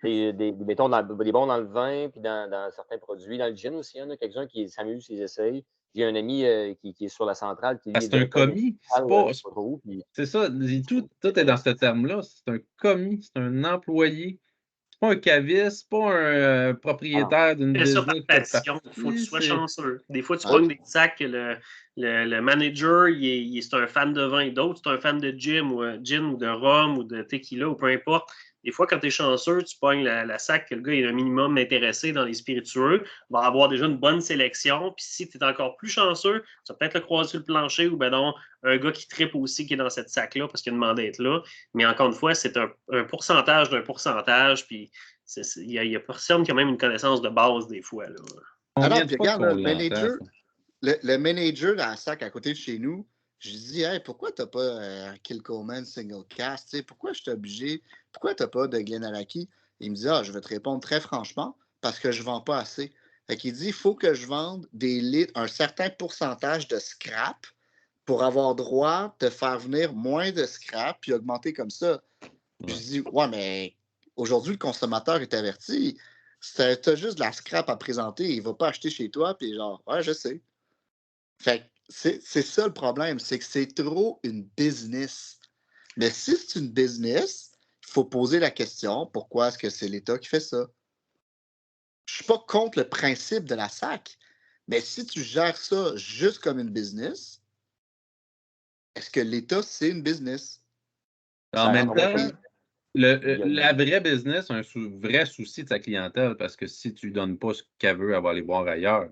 Mettons, des bons dans le vin, puis dans certains produits. Dans le gin aussi, il y en a quelques-uns qui s'amusent, ils essayent. J'ai un ami qui est sur la centrale qui c'est un commis. C'est ça. Tout est dans ce terme-là. C'est un commis, c'est un employé. C'est pas un caviste, c'est pas un propriétaire d'une business. C'est ça par passion. Il faut que tu sois chanceux. Des fois, tu prends des sacs que le manager, c'est un fan de vin. D'autres, c'est un fan de gin ou de rhum ou de tequila ou peu importe. Des fois, quand tu es chanceux, tu pognes la sac que le gars est un minimum intéressé dans les spiritueux, va avoir déjà une bonne sélection. Puis si tu es encore plus chanceux, tu vas peut-être le croiser sur le plancher ou ben non, un gars qui trippe aussi qui est dans cette sac-là parce qu'il a demandé d'être là. Mais encore une fois, c'est un pourcentage d'un pourcentage. Puis il y a personne qui a même une connaissance de base des fois. Là. Alors, puis regarde, le manager dans la SAC à côté de chez nous, je lui dis, hey, pourquoi tu n'as pas un Kilchoman single cast? Pourquoi je suis obligé? Pourquoi tu n'as pas de Glenallachie? Il me dit, je vais te répondre très franchement, parce que je ne vends pas assez. Fait qu'il dit, il faut que je vende des litres, un certain pourcentage de scrap pour avoir droit de faire venir moins de scrap puis augmenter comme ça. Je dis, ouais, mais aujourd'hui, le consommateur est averti. Tu as juste de la scrap à présenter, il ne va pas acheter chez toi, puis genre, ouais, je sais. Fait c'est ça le problème, c'est que c'est trop une business. Mais si c'est une business, il faut poser la question, pourquoi est-ce que c'est l'État qui fait ça? Je ne suis pas contre le principe de la SAC, mais si tu gères ça juste comme une business, est-ce que l'État, c'est une business? En même temps, la vraie business a un vrai souci de sa clientèle parce que si tu ne donnes pas ce qu'elle veut, elle va aller boire ailleurs.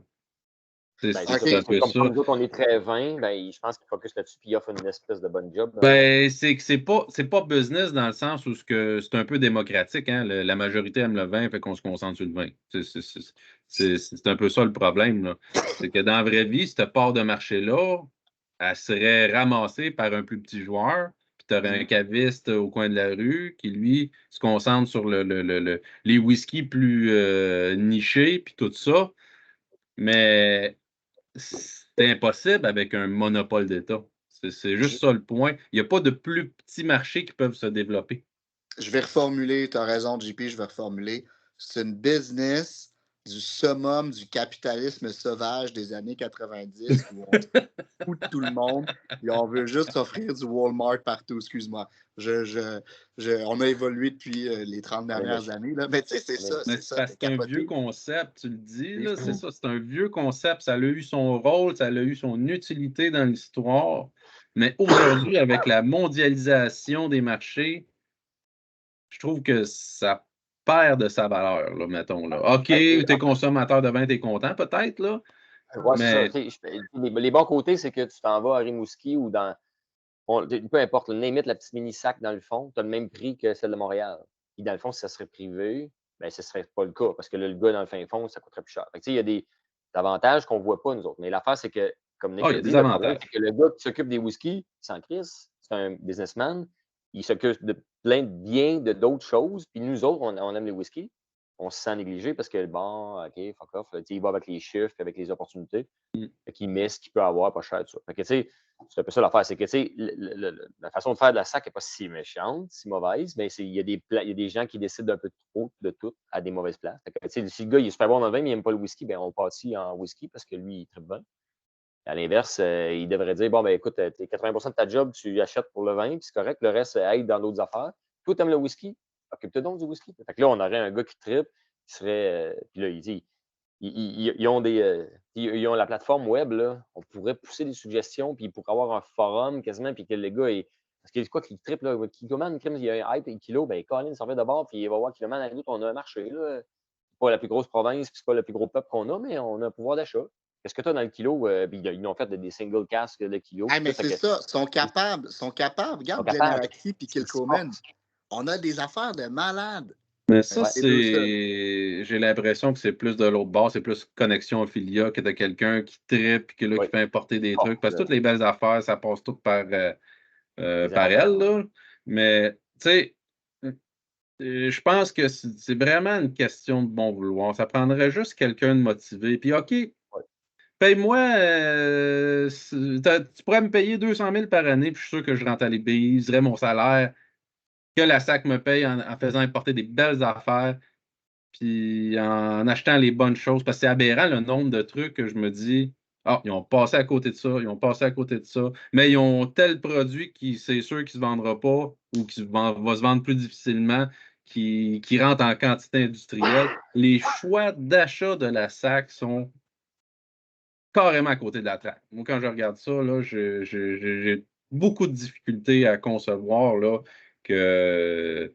C'est un peu ça. Comme nous autres, on est très vin, je pense qu'il focus là-dessus et il offre une espèce de bonne job. C'est que c'est pas business dans le sens où c'est un peu démocratique. Hein? La majorité aime le vin, fait qu'on se concentre sur le vin. C'est un peu ça le problème. C'est que dans la vraie vie, cette part de marché-là, elle serait ramassée par un plus petit joueur. Puis tu aurais un caviste au coin de la rue qui, lui, se concentre sur les whiskies plus nichés, puis tout ça. Mais c'est impossible avec un monopole d'État. C'est juste ça le point. Il n'y a pas de plus petits marchés qui peuvent se développer. Je vais reformuler, tu as raison, JP, je vais reformuler. C'est une business du summum du capitalisme sauvage des années 90 où on fout tout le monde et on veut juste offrir du Walmart partout. Excuse-moi. On a évolué depuis les 30 dernières années. Là. Mais tu sais, c'est ça. C'est un vieux concept, tu le dis. C'est ça, c'est un vieux concept. Ça a eu son rôle, ça a eu son utilité dans l'histoire. Mais aujourd'hui, avec la mondialisation des marchés, je trouve que ça perd de sa valeur, là, mettons. Là. OK, tu es consommateur de vin, tu es content peut-être, là. Ouais, mais... Les bons côtés, c'est que tu t'en vas à Rimouski ou dans... peu importe, limite la petite mini-sac dans le fond, tu as le même prix que celle de Montréal. Et dans le fond, si ça serait privé, ce ne serait pas le cas parce que là, le gars dans le fin fond, ça coûterait plus cher. Il y a des avantages qu'on ne voit pas, nous autres. Mais l'affaire, c'est que, comme Nick l'a dit, le problème, c'est que le gars qui s'occupe des whisky, sans crise, c'est un businessman, il s'occupe de plein de biens, d'autres choses. Puis nous autres, on aime les whisky. On se sent négligé parce que, bon, OK, fuck off. Il va avec les chiffres, avec les opportunités. Il met ce qu'il peut avoir pas cher. Tout ça. C'est un peu ça l'affaire. C'est que la façon de faire de la SAC n'est pas si méchante, si mauvaise, mais il y a des gens qui décident d'un peu trop de tout à des mauvaises places. Si le gars il est super bon dans le vin, mais il n'aime pas le whisky, on partit en whisky parce que lui, il tripe bien. À l'inverse, il devrait dire bon, écoute, 80% de ta job, tu achètes pour le vin, puis c'est correct, le reste aide dans d'autres affaires. Toi, tu aimes le whisky, occupe-toi donc du whisky. Fait que là, on aurait un gars qui trippe, qui serait. Puis là, il dit, ils ont ils ont la plateforme web, là. On pourrait pousser des suggestions, puis il pourrait avoir un forum quasiment, puis que les gars. Parce que c'est quoi qui trippe, là? Kiloman, il y a un hype et Kilo, ben Colin s'en va d'abord, puis il va voir Kiloman avec nous, on a un marché, là. C'est pas la plus grosse province, puis c'est pas le plus gros peuple qu'on a, mais on a un pouvoir d'achat. Qu'est-ce que tu as dans le Kilo? Puis ils ont fait des single casques de Kilo. Mais c'est ça, ils sont capables. Regarde Glenaraki puis Kilchoman. On a des affaires de malades. Mais ça, j'ai l'impression que c'est plus de l'autre bord, c'est plus connexion Ophelia que de quelqu'un qui trippe puis qui fait importer des trucs. Parce que toutes les belles affaires, ça passe tout par elle, là. Mais, tu sais, je pense que c'est vraiment une question de bon vouloir. Ça prendrait juste quelqu'un de motivé. Puis, OK, paye-moi, tu pourrais me payer 200 000 par année, puis je suis sûr que je rentabiliserais mon salaire que la SAC me paye en faisant importer des belles affaires, puis en achetant les bonnes choses. Parce que c'est aberrant le nombre de trucs que je me dis, ils ont passé à côté de ça, ils ont passé à côté de ça, mais ils ont tel produit qui, c'est sûr, qui ne se vendra pas ou qui va se vendre plus difficilement, qui rentre en quantité industrielle. Les choix d'achat de la SAC sont carrément à côté de la traque. Moi, quand je regarde ça, là, j'ai beaucoup de difficultés à concevoir là, que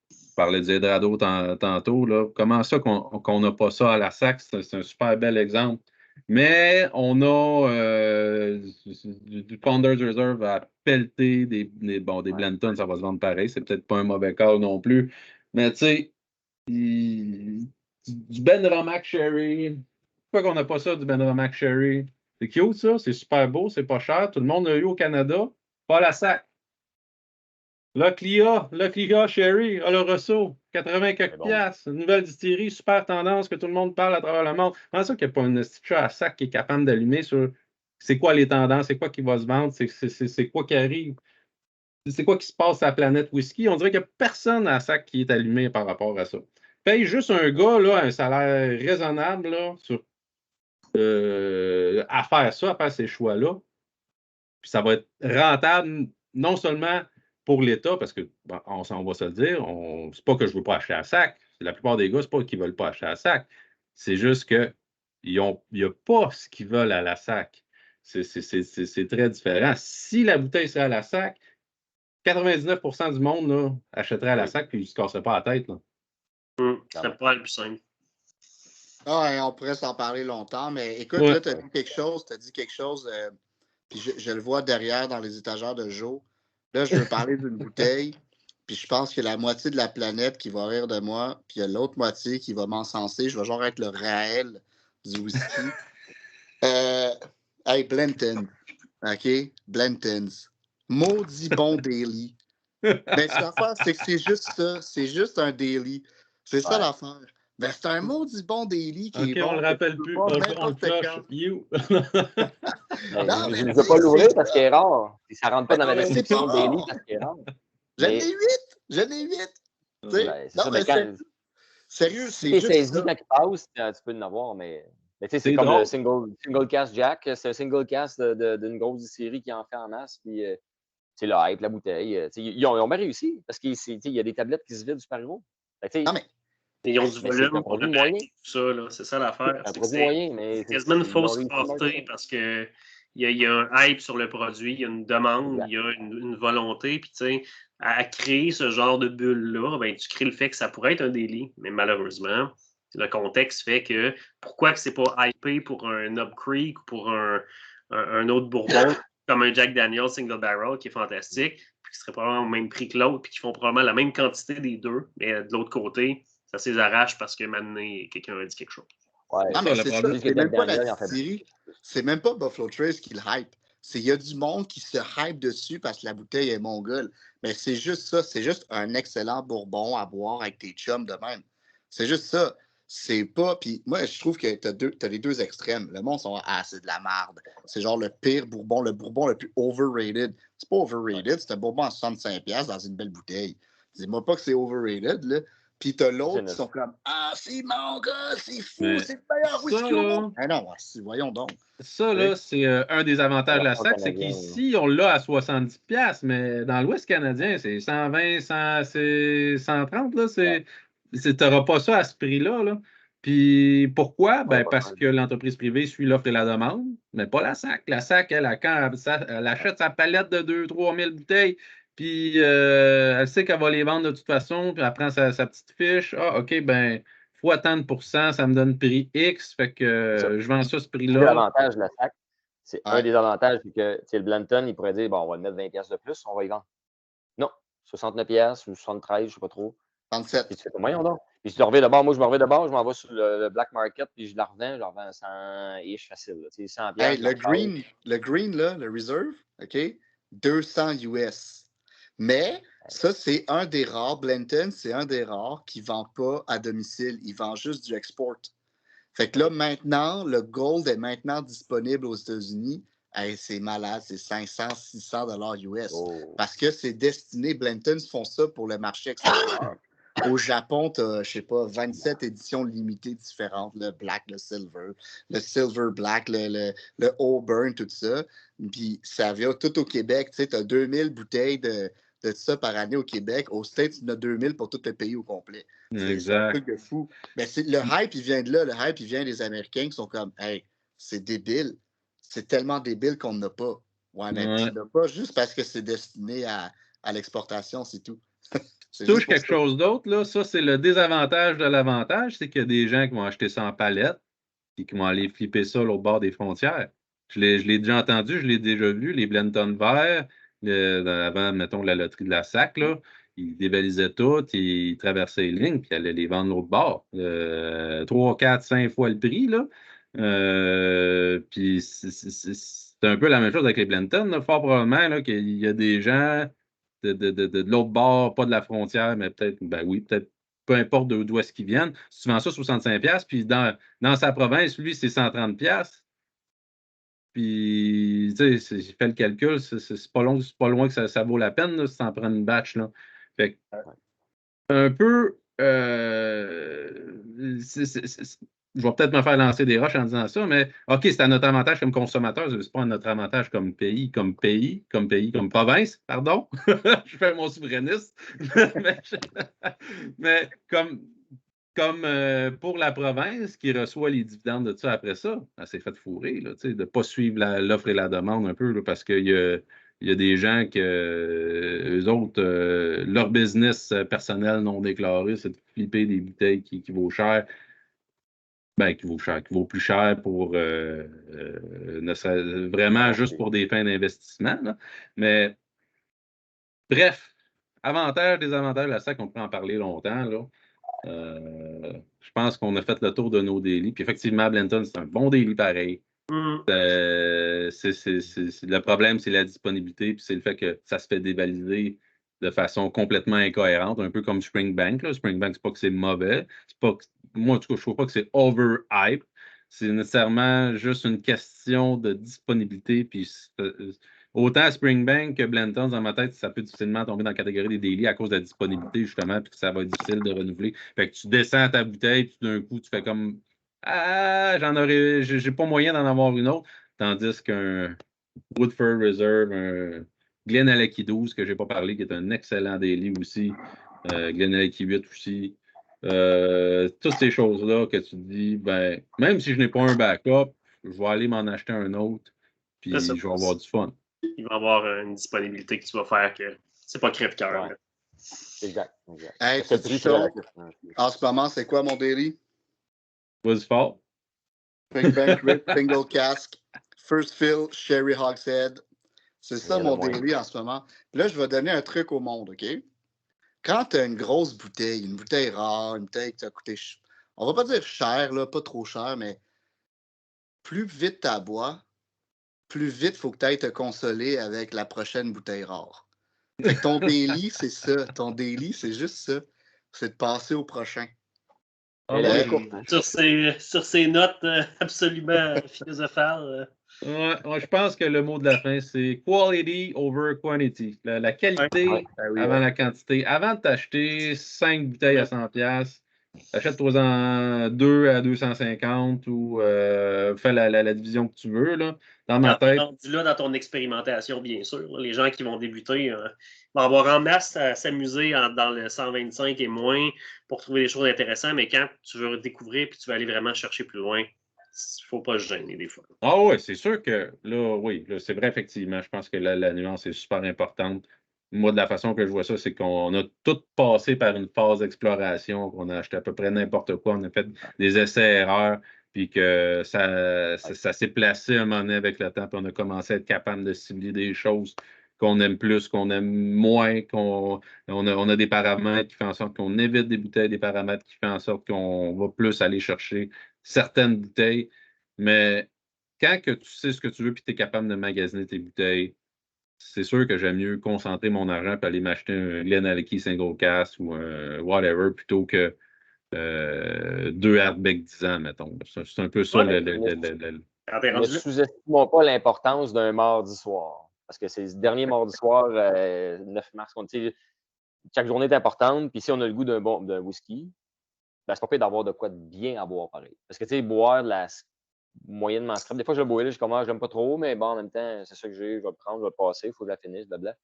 je parlais du Edrado tantôt. Là. Comment ça qu'on n'a pas ça à la SAC? C'est un super bel exemple. Mais on a du Founders Reserve à pelleter des Blanton, ça va se vendre pareil. C'est peut-être pas un mauvais cas non plus. Mais tu sais, du Ben Romac Sherry. Pourquoi qu'on n'a pas ça du Ben Romac Sherry? C'est cute, ça. C'est super beau. C'est pas cher. Tout le monde l'a eu au Canada. Pas la SAC. Le Clia Sherry, Oloroso, 80 quelques piastres. Une nouvelle distillerie, super tendance que tout le monde parle à travers le monde. Comment ça qu'il n'y a pas une chat à SAC qui est capable d'allumer sur c'est quoi les tendances, c'est quoi qui va se vendre, c'est quoi qui arrive, c'est quoi qui se passe à la planète whisky. On dirait qu'il n'y a personne à SAC qui est allumé par rapport à ça. Paye juste un gars là, un salaire raisonnable là, à faire ça, à faire ces choix-là. Puis ça va être rentable non seulement pour l'État, parce que on va se le dire, c'est pas que je ne veux pas acheter à sac. La plupart des gars, c'est pas qu'ils ne veulent pas acheter à sac. C'est juste qu'il n'y a pas ce qu'ils veulent à la sac. C'est très différent. Si la bouteille serait à la sac, 99% du monde là, achèterait à la sac et il ne se casserait pas la tête. C'est pas le plus simple. On pourrait s'en parler longtemps, mais écoute, là, tu as dit quelque chose, puis je le vois derrière dans les étagères de Joe. Là, je veux parler d'une bouteille, puis je pense qu'il y a la moitié de la planète qui va rire de moi, puis il y a l'autre moitié qui va m'encenser. Je vais genre être le Raël du whisky. Hey, Blanton. OK? Blantons. Maudit bon daily. Mais l'affaire, c'est que c'est juste ça. C'est juste un daily. C'est ça l'affaire. Ben, c'est un maudit bon daily qui est bon. On le rappelle plus. On le coche. Je ne veux pas l'ouvrir parce qu'il est rare. Et ça ne rentre pas dans ma description daily parce qu'il est rare. J'en ai 8. Sérieux, c'est juste saisi quand il passe, tu peux en avoir, mais tu sais, c'est comme le single cast Jack. C'est un single cast d'une grosse série qui en fait en masse. Puis c'est le hype, la bouteille. Ils ont bien réussi parce qu'il y a des tablettes qui se vident super gros. Ils ont du volume. C'est un produit moyen. C'est ça l'affaire. C'est un produit moyen, mais c'est quasiment une fausse portée parce qu'il y a un hype sur le produit, il y a une demande, il y a une volonté. Puis, tu sais, à créer ce genre de bulle-là, ben, tu crées le fait que ça pourrait être un délit. Mais malheureusement, le contexte fait que pourquoi que c'est pas hypé pour un Knob Creek ou pour un autre bourbon comme un Jack Daniel's Single Barrel qui est fantastique, puis qui serait probablement au même prix que l'autre, puis qui font probablement la même quantité des deux, mais de l'autre côté, ça s'arrache parce que maintenant, quelqu'un a dit quelque chose. Non, mais c'est même pas la distillerie. C'est même pas Buffalo Trace qui le hype. Il y a du monde qui se hype dessus parce que la bouteille est mongole. Mais c'est juste ça. C'est juste un excellent bourbon à boire avec tes chums de même. C'est juste ça. C'est pas. Puis moi, je trouve que t'as les deux extrêmes. Le monde sont c'est de la merde. C'est genre le pire bourbon, le bourbon le plus overrated. C'est pas overrated, c'est un bourbon à 65$ dans une belle bouteille. Dis-moi pas que c'est overrated, là. Puis t'as l'autre qui sont comme « Ah, c'est mon gars, c'est fou, c'est le meilleur whisky au monde! » Ah non, voyons donc. Ça, là, c'est un des avantages de la SAC, c'est qu'ici, on l'a à 70$, mais dans l'Ouest canadien, c'est 120, 100, c'est 130, là, t'auras pas ça à ce prix-là, là. Puis pourquoi? Ben, parce que l'entreprise privée suit l'offre et la demande, mais pas la SAC. La SAC, quand elle achète sa palette de 2-3 000 bouteilles, puis elle sait qu'elle va les vendre de toute façon, puis elle prend sa petite fiche. Ah, OK, ben, fois tant de pourcents, ça me donne prix X, fait que je vends ça à ce prix-là. L'avantage de la SAC, c'est un des avantages, c'est que le Blanton, il pourrait dire, bon, on va le mettre 20$ de plus, on va y vendre. Non, 69$ ou 73$, je ne sais pas trop. 37. Puis tu fais, moyen donc. Puis tu reviens d'abord, moi je me reviens d'abord, je m'en vais sur le black market, puis je la revends 100-ish facile. Là. 100$. Hey, le green, là, le reserve, OK, 200 US. Mais ça, c'est un des rares, Blanton, c'est un des rares qui ne vend pas à domicile. Il vend juste du export. Fait que là, maintenant, le gold est maintenant disponible aux États-Unis. Hey, c'est malade, c'est 500-600$ US. Oh. Parce que c'est destiné, Blanton font ça pour le marché extérieur. Au Japon, tu as, je sais pas, 27 éditions limitées différentes, le black, le silver black, le Auburn, tout ça. Puis ça vient tout au Québec. Tu sais, as 2000 bouteilles de ça par année au Québec. Aux States, il y en a 2000 pour tout le pays au complet. C'est un truc de fou. Mais le hype, il vient de là. Le hype, il vient des Américains qui sont comme, hey, c'est débile. C'est tellement débile qu'on n'a pas. Ouais, mais tu n'as pas juste parce que c'est destiné à l'exportation, c'est tout. Tu touches quelque chose d'autre, là. Ça, c'est le désavantage de l'avantage, c'est qu'il y a des gens qui vont acheter ça en palette et qui vont aller flipper ça à l'autre bord des frontières. Je l'ai déjà entendu, je l'ai déjà vu, les Blanton verts, avant, mettons, la loterie de la SAC, là, ils dévalisaient tout, ils traversaient les lignes, puis ils allaient les vendre l'autre bord. 3, 4, 5 fois le prix, là. Puis c'est un peu la même chose avec les Blanton, là. Fort probablement là, qu'il y a des gens de l'autre bord, pas de la frontière, mais peut-être, ben oui, peut-être, peu importe d'où est-ce qu'ils viennent. Si tu vends ça 65$, puis dans sa province, lui, c'est 130$. Puis, tu sais, j'ai fait le calcul, c'est pas loin que ça vaut la peine, là, si tu en prends une batch, là. Fait que, un peu, je vais peut-être me faire lancer des roches en disant ça, mais OK, c'est à notre avantage comme consommateur, c'est pas à notre avantage comme province, pardon. Je fais mon souverainiste. mais comme pour la province qui reçoit les dividendes de ça après ça, elle s'est fait fourrer, là, de ne pas suivre l'offre et la demande un peu, là, parce qu'il y a des gens que eux autres, leur business personnel non déclaré, c'est de flipper des bouteilles qui vaut cher. Ben, qui vaut plus cher pour vraiment juste pour des fins d'investissement. Là. Mais bref, avantages, désavantages de la SAC, on peut en parler longtemps. Là. Je pense qu'on a fait le tour de nos délits. Puis effectivement, Blanton, c'est un bon délit pareil. Le problème, c'est la disponibilité, puis c'est le fait que ça se fait dévaliser de façon complètement incohérente, un peu comme Springbank. Là. Springbank, c'est pas que c'est mauvais. Moi, en tout cas, je trouve pas que c'est overhype. C'est nécessairement juste une question de disponibilité. Puis autant Springbank que Blanton, dans ma tête, ça peut difficilement tomber dans la catégorie des délits à cause de la disponibilité, justement, puis que ça va être difficile de renouveler. Fait que tu descends ta bouteille, puis d'un coup, tu fais comme j'ai pas moyen d'en avoir une autre. Tandis qu'un Woodford Reserve, un Glenallachie 12, que je n'ai pas parlé, qui est un excellent daily aussi, Glenallachie 8 aussi. Toutes ces choses-là que tu te dis, ben, même si je n'ai pas un backup, je vais aller m'en acheter un autre, puis je vais avoir du fun. Il va y avoir une disponibilité que tu vas faire que c'est pas crève-cœur. Ouais. Exact. Hey, en ce moment, c'est quoi mon daily? Vas-y fort. Springbank Rip, Single Cask, First Fill, Sherry Hogshead. C'est ça mon daily en ce moment. Puis là, je vais donner un truc au monde, OK? Quand tu as une grosse bouteille, une bouteille rare, une bouteille qui t'a coûté, on va pas dire cher, là, pas trop cher, mais plus vite tu bois, plus vite il faut que tu ailles te consoler avec la prochaine bouteille rare. Fait que ton daily, c'est ça. Ton daily, c'est juste ça. C'est de passer au prochain. Sur ces notes absolument philosophales. Ouais, je pense que le mot de la fin, c'est quality over quantity. La qualité avant la quantité. Avant de t'acheter 5 bouteilles à 100$, achète-toi-en 2 à 250 ou fais la division que tu veux. Là. Dans ma Quand tu es tête, rendu là dans ton expérimentation, bien sûr, les gens qui vont débuter vont avoir en masse à s'amuser dans le 125 et moins pour trouver des choses intéressantes, mais quand tu veux découvrir et tu vas aller vraiment chercher plus loin, il ne faut pas se gêner des fois. ah oui, c'est sûr que là, oui, là, c'est vrai, effectivement. Je pense que la nuance est super importante. Moi, de la façon que je vois ça, c'est qu'on a tout passé par une phase d'exploration, qu'on a acheté à peu près n'importe quoi, on a fait des essais-erreurs, puis que ça s'est placé un moment donné avec le temps, puis on a commencé à être capable de cibler des choses qu'on aime plus, qu'on aime moins, on a des paramètres qui font en sorte qu'on évite des bouteilles, des paramètres qui font en sorte qu'on va plus aller chercher certaines bouteilles. Mais quand que tu sais ce que tu veux et que tu es capable de magasiner tes bouteilles, c'est sûr que j'aime mieux concentrer mon argent et aller m'acheter un Glenallachie single cast ou un whatever plutôt que 2 Hardbeck 10 ans, mettons. C'est un peu ça Ne sous-estimons pas l'importance d'un mardi soir. Parce que c'est le dernier mardi soir, 9 mars, chaque journée est importante. Puis si on a le goût d'un whisky, ben, c'est pas pire d'avoir de quoi de bien à boire pareil. Parce que tu sais, boire de la moyennement scrap, des fois je le bois là, je commence, j'aime pas trop, mais bon, en même temps, c'est ça que j'ai, je vais le prendre, je vais le passer, il faut que je la finisse, blabla.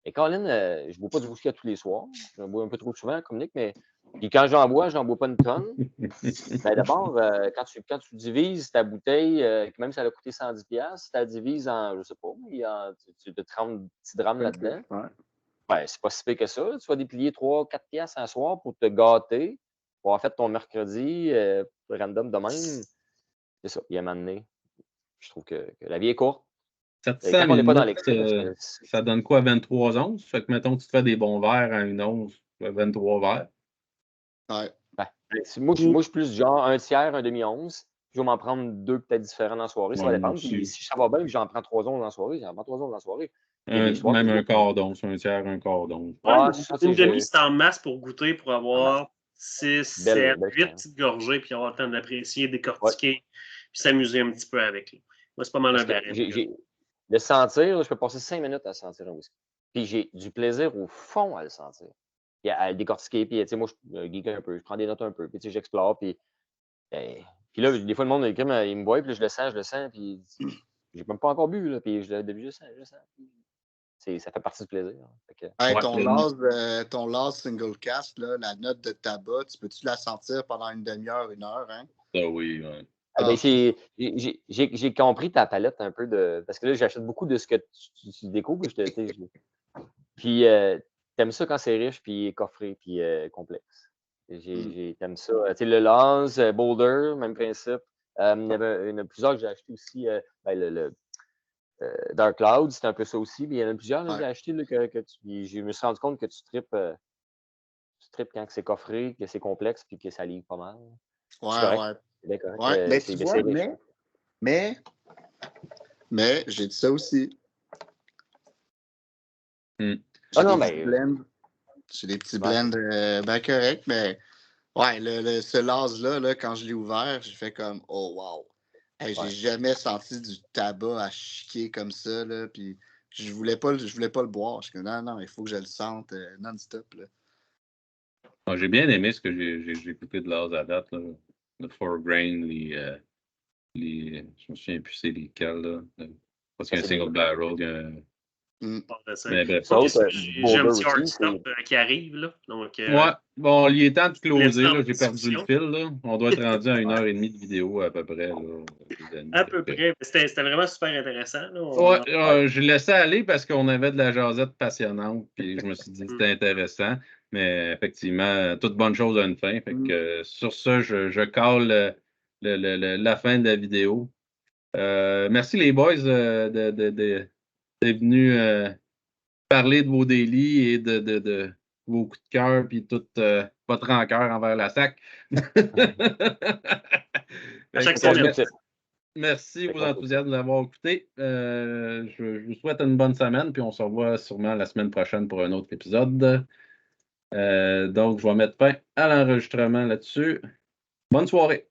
Et Colin, je bois pas du whisky à tous les soirs. J'en bois un peu trop souvent, comme Nick, mais. Puis quand j'en bois pas une tonne. Ben d'abord, quand tu divises ta bouteille, même si elle a coûté 110$, si tu la divises en, je sais pas, tu as 30 petits grammes là-dedans, ben, c'est pas si pire que ça. Tu vas déplier 3-4$ un soir pour te gâter, pour avoir fait ton mercredi random de même. C'est ça, il y a un moment donné. Je trouve que la vie est courte. 700 Quand on est pas dans l'excès, ça donne quoi, 23 onces? Fait que, mettons, tu te fais des bons verres à une once, 23 verres. Ouais. Ben, moi, je suis plus genre un tiers, un demi-once. Je vais m'en prendre 2 peut-être différents dans la soirée. Ça va dépendre. Puis si ça va bien, j'en prends 3 onces dans la soirée, j'en prends 3 onces dans la soirée. Même un quart d'once, un tiers, un quart d'once. Une demi, c'est en masse pour goûter, pour avoir 6, 7, 8 petites gorgées, puis avoir le temps d'apprécier, décortiquer, puis s'amuser un petit peu avec. Moi, c'est pas mal un barème. Le sentir, je peux passer 5 minutes à sentir un whisky. Puis j'ai du plaisir au fond à le sentir. Puis à le décortiquer. Puis, tu sais, moi, je geek un peu, je prends des notes un peu. Puis, tu sais, j'explore. Puis là, des fois, le monde, il me voit, puis je le sens. Puis j'ai même pas encore bu, là. Puis je sens. Ça fait partie du plaisir. Hey, ton last single cast, là, la note de tabac, tu peux-tu la sentir pendant une demi-heure, 1 heure? Hein? Ah oui, ouais. Ben, j'ai compris ta palette un peu de. Parce que là, j'achète beaucoup de ce que tu découvres. Puis, t'aimes ça quand c'est riche, puis coffré, puis complexe. T'aimes ça. Tu sais, le Lance, Boulder, même principe. Il y en a plusieurs que j'ai acheté aussi. Le Dark Cloud, c'est un peu ça aussi. Mais il y en a plusieurs que j'ai acheté je me suis rendu compte que tu tripes quand c'est coffré, que c'est complexe, puis que ça livre pas mal. Ouais. Mais tu vois, mais j'ai dit ça aussi. J'ai des petits blends bien corrects, mais ouais, ce lase-là, quand je l'ai ouvert, j'ai fait comme oh wow. Hey, j'ai jamais senti du tabac à chiquer comme ça, là, puis je voulais pas le boire. Je suis comme non, il faut que je le sente non-stop. J'ai bien aimé ce que j'ai écouté de Laz à date, là. Le 4Grain, je me souviens plus c'est lesquels, là. Parce qu'il y a un single barrel, mais bref. J'ai un petit hard stop qui arrive, là. Donc, bon, il est temps de closer, là. J'ai perdu le fil, là. On doit être rendu à 1h30 de vidéo, à peu près, là, les amis. À peu près. C'était vraiment super intéressant, là. Je laissais aller parce qu'on avait de la jasette passionnante, puis je me suis dit que c'était intéressant. Mais effectivement, toute bonne chose a une fin. Fait que, sur ça, je cale la fin de la vidéo. Merci les boys d'être venus parler de vos délits et de vos coups de cœur puis toute votre rancœur envers la SAC. Merci aux enthousiastes de l'avoir écouté. Je vous souhaite une bonne semaine, puis on se revoit sûrement la semaine prochaine pour un autre épisode. Donc, je vais mettre fin à l'enregistrement là-dessus. Bonne soirée.